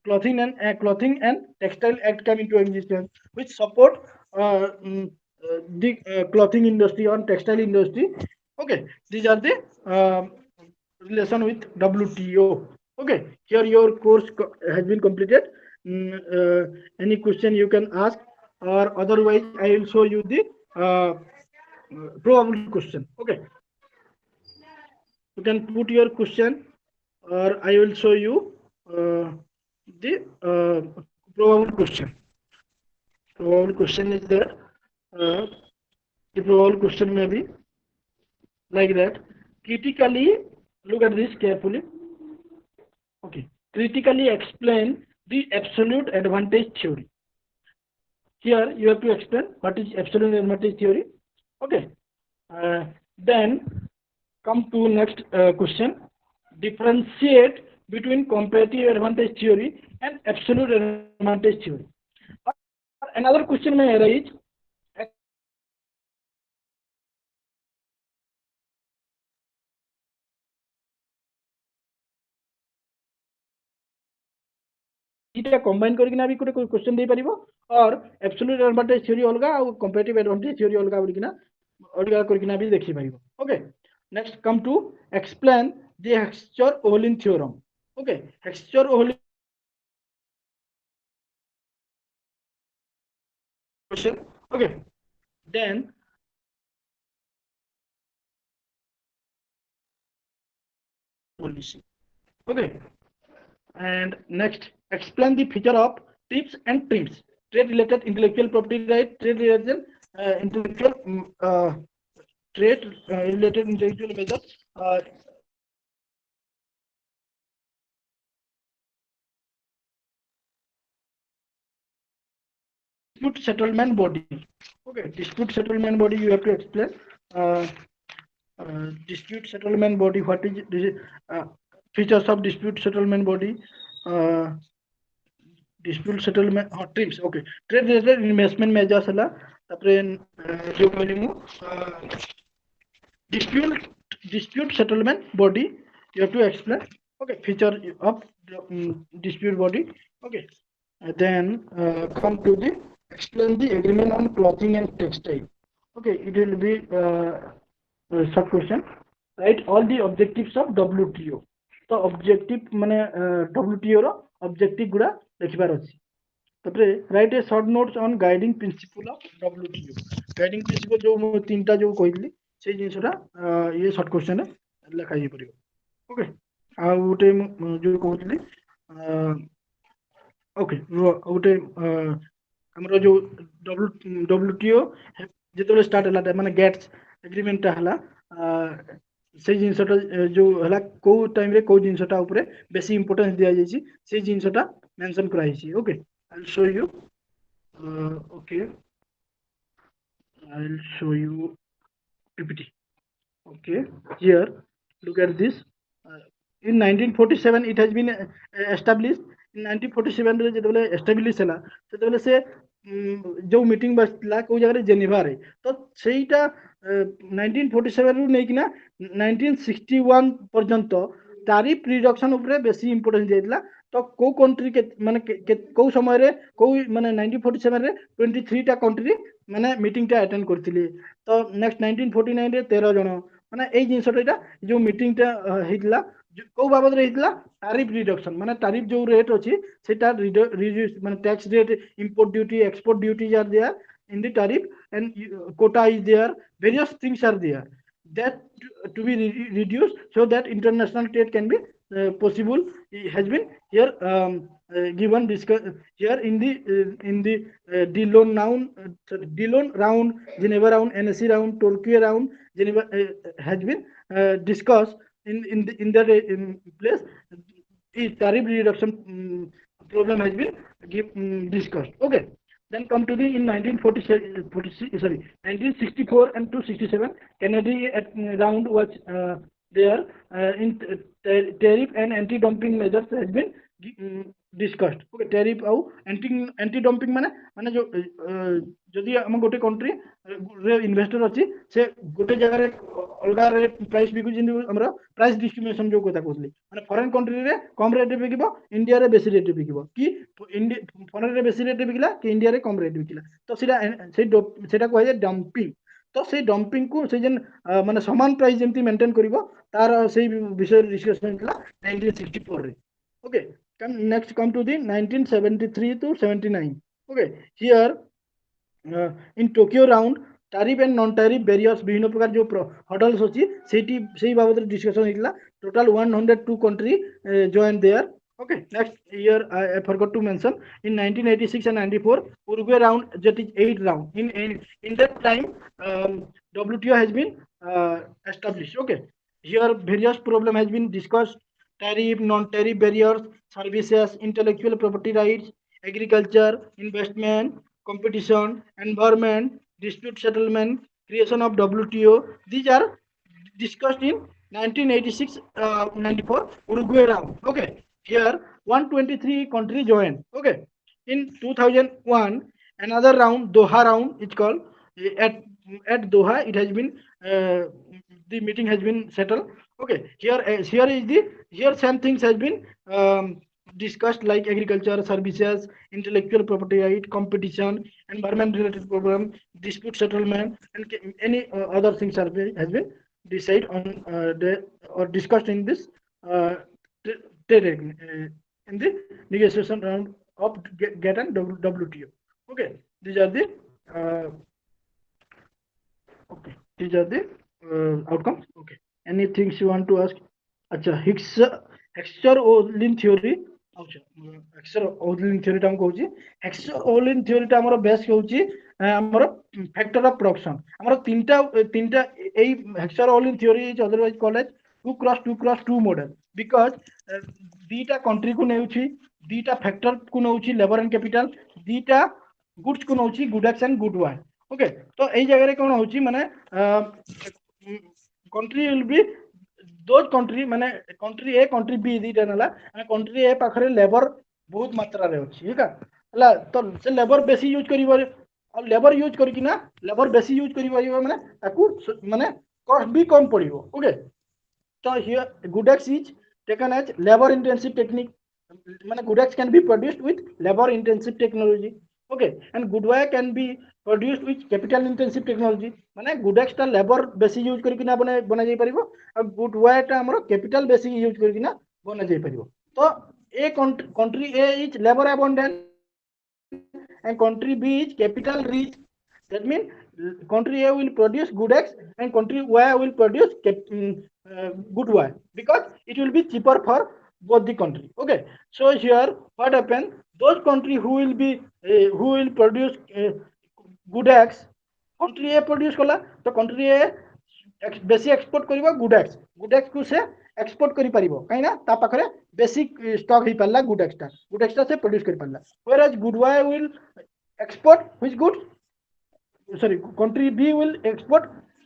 Clothing and Textile Act came into existence, which support the clothing industry or textile industry. Okay, these are the relation with WTO. Okay, here your course has been completed. Any question you can ask, or otherwise I will show you the probability question. Okay, you can put your question, or I will show you the probable question. Probable question is there. The probable question may be like that. Critically, look at this carefully. Okay, critically explain the absolute advantage theory. Here you have to explain what is absolute advantage theory. Okay. Then come to next question. Differentiate between comparative advantage theory and absolute advantage theory. Or another question may arise. दिटा combine करकिना भी गोटे question दे परिबो और absolute advantage theory अलगा और comparative advantage theory अलगा बोलिकिना अलगा करकिना भी देखि परिबो. Okay. Next come to explain the Heckscher Ohlin theorem. Okay. Heckscher Ohlin question. Okay. Then policy. Okay. And next, explain the feature of tips and trims. Trade related intellectual property right, trade related intellectual trade related intellectual measures. Dispute settlement body. Okay, dispute settlement body you have to explain. Dispute settlement body, what is features of dispute settlement body. Dispute settlement trims. Okay, trade related investment measures hela tapre jo कहली मु dispute settlement body you have to explain. Okay, feature of dispute body. Okay, then come to the explain the agreement on clothing and textile. Okay, it will be sub question. Write all the objectives of WTO. तो objective माने WTO रो objective गुड़ा लिखिबार अछि. तपरे write a short notes on guiding principle of WTO. Guiding principle जो तीनटा जो कहली से जिनसटा ये short question है लिखा ही पड़ियो. ओके. आ उटे जो कहली ओके गोटे हमरो जो WTO जेतबे स्टार्ट हला माने गेट्स एग्रीमेंट हला से जिनसटा जो हला को टाइम रे को जिनसटा ऊपर बेसी इंपोर्टेंस दिया जायछि से जिनसटा मेंशन कराई छि. Okay, I will show you. Okay, I will show you PPT. Okay, here look at this. In 1947 it has been established. In 1947 रे जेतबेले एस्टाब्लिश हला सेतबेले से जो मीटिंग बसला को जगह जेनेवा रे तो सेटा 1947 रु नै किना 1961 पर्यंत टैरिफ रिडक्शन ऊपर बेसी इंपोर्टेंस दियला. तो को कंट्री के माने को समय रे को माने 1947 रे 23 टा कंट्री माने मीटिंग टा अटेंड करथिले. तो नेक्स्ट 1949 रे 13 जण माने एई जिंसटा जो मीटिंग टा हेतला को बाबद रे हेतला टैरिफ रिडक्शन माने टैरिफ जो रेट अछि सेटा रिड्यूस माने tax rate import duty export duties are there in the tariff and quota is there, various things are there that to be reduced so that international trade can be possible. It has been here given discuss here in the Dillon round, Dillon round, Geneva round, NSC round, Tokyo round, Geneva has been discussed in that place. The tariff reduction problem has been discussed. Okay. Then come to the in 1964 and 267 Kennedy round was there in tariff and anti-dumping measures has been discussed. Okay, tariff au anti-dumping माने माने जो जदि हम गोटे country रे investor अछि से गोटे जगह रे अलगा रे प्राइस बिकु जिंदि हमरा प्राइस डिस्क्रिमिनेशन जो कथा कहली माने फॉरेन कंट्री रे कम रेट बिकिबो इंडिया रे बेसी रेट बिकिबो कि फॉरेन रे बेसी रेट बिकिला कि इंडिया रे कम रेट बिकिला तो सेटा कहै जे डंपिंग. तो से डंपिंग को से जन माने समान प्राइस जेमति मेंटेन करिवो तार से विषय डिस्कशन हला 1964 रे. Okay, next come to the 1973 to 79. Okay, here in Tokyo round tariff and non tariff barriers विभिन्न प्रकार जो हर्डल्स अछि सेही बाबत discussion हितला. Total 102 country joined there. Okay, next year I forgot to mention in 1986 and 94 Uruguay round, that is 8 round. In that time WTO has been established. Okay, here various problem has been discussed tariff, non-tariff barriers, services, intellectual property rights, agriculture, investment, competition, environment, dispute settlement, creation of WTO. These are discussed in 1986 94 Uruguay round. Okay, here 123 countries joined. Okay, in 2001 another round, Doha round, is called. At Doha it has been the meeting has been settled. Okay, here is the here same things has been discussed, like agriculture, services, intellectual property right, competition, environment related program, dispute settlement, and any other things has been decided on the or discussed in this uh, in the negotiation round of GATT and WTO. Okay, these are the uh, okay, these are the outcomes. Okay, any things you want to ask? अच्छा हेक्सचर Ohlin theory हेक्सचर Ohlin theory टा कहूँ हेक्सचर Ohlin theory टा हमर base कहूँ हमर factor of production हमर तीनटा तीनटा एई Heckscher Ohlin theory is otherwise called as 2x2x2 model because दीटा कंट्री को नेउछि दीटा फैक्टर को नेउछि लेबर एंड कैपिटल दीटा गुड्स को नेउछि good X and good Y okay तो एई जगह रे कोन होछि माने country will be those country माने कंट्री ए कंट्री बी दीटा नला कंट्री ए पाखरे लेबर बहुत मात्रा रे अछि ठीक है तो से लेबर बेसी यूज करिवो और लेबर यूज करी ना लेबर बेसी यूज करी परिबो माने ताकू माने कॉस्ट भी कम पड़िबो okay so here GoodX is taken as labor intensive technique মানে GoodX can be produced with labor intensive technology okay and Goodwire can be produced with capital intensive technology মানে GoodX टा labor बेसी use करके ना बना जाई परिबो और Goodwire टा हमरो capital बेसी यूज करके ना बना जाई परिबो तो a country A is labor abundant and country B is capital rich that means country A will produce good X and country Y will produce good Y because it will be cheaper for both the country okay so here what happen those country who will produce good X country A produce कला तो country A बेसी export करिबो good X को से export करि परिबो काई ना ता पाखरे बेसिक स्टॉक ही परला गुड एक्स से प्रोड्यूस करि परला whereas good Y will export which good sorry country B will export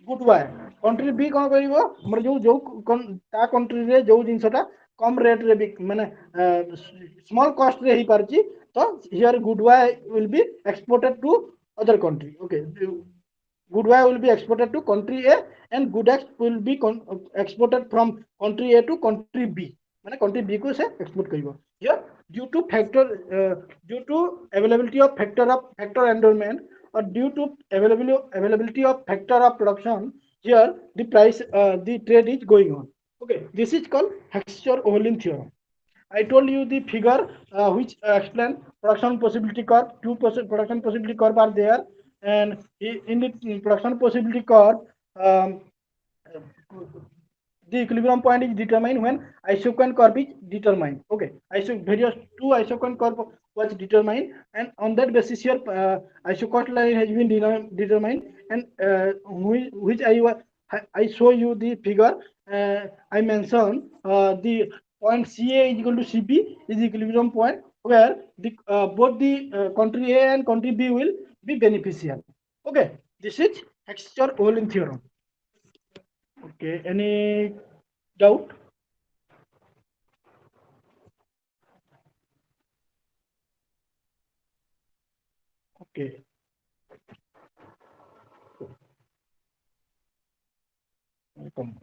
good Y country B कोन करिवो हमर जो जो ता कंट्री रे जो जिंसटा कम रेट रे भी माने स्मॉल कॉस्ट रे ही परची तो here good Y will be exported to other country okay good Y will be exported to country A and good X will be exported from country A to country B माने country B को से export करिवो here due to due to availability of factor enrollment or due to availability of factor of production here the price the trade is going on okay this is called Hexter-Ohlin theorem I told you the figure which explain production possibility curve 2% production possibility curve are there and in the production possibility curve the equilibrium point is determined when isoquant curve is determined okay various two isoquant curve was determined and on that basis here isoquant line has been determined and which I show you the figure I mentioned the point CA is equal to CB is the equilibrium point where the both the country A and country B will be beneficial okay this is Hexter-Ohlin theorem okay any doubt okay welcome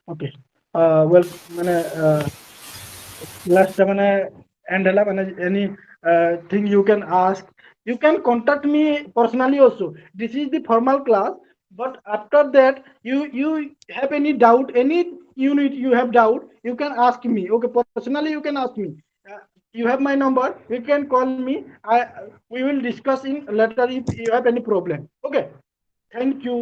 okay well mane last mane end hela mane any thing you can ask you can contact me personally also this is the formal class but after that you have any doubt any unit you have doubt you can ask me okay personally you can ask me you have my number you can call me we will discuss in later if you have any problem okay thank you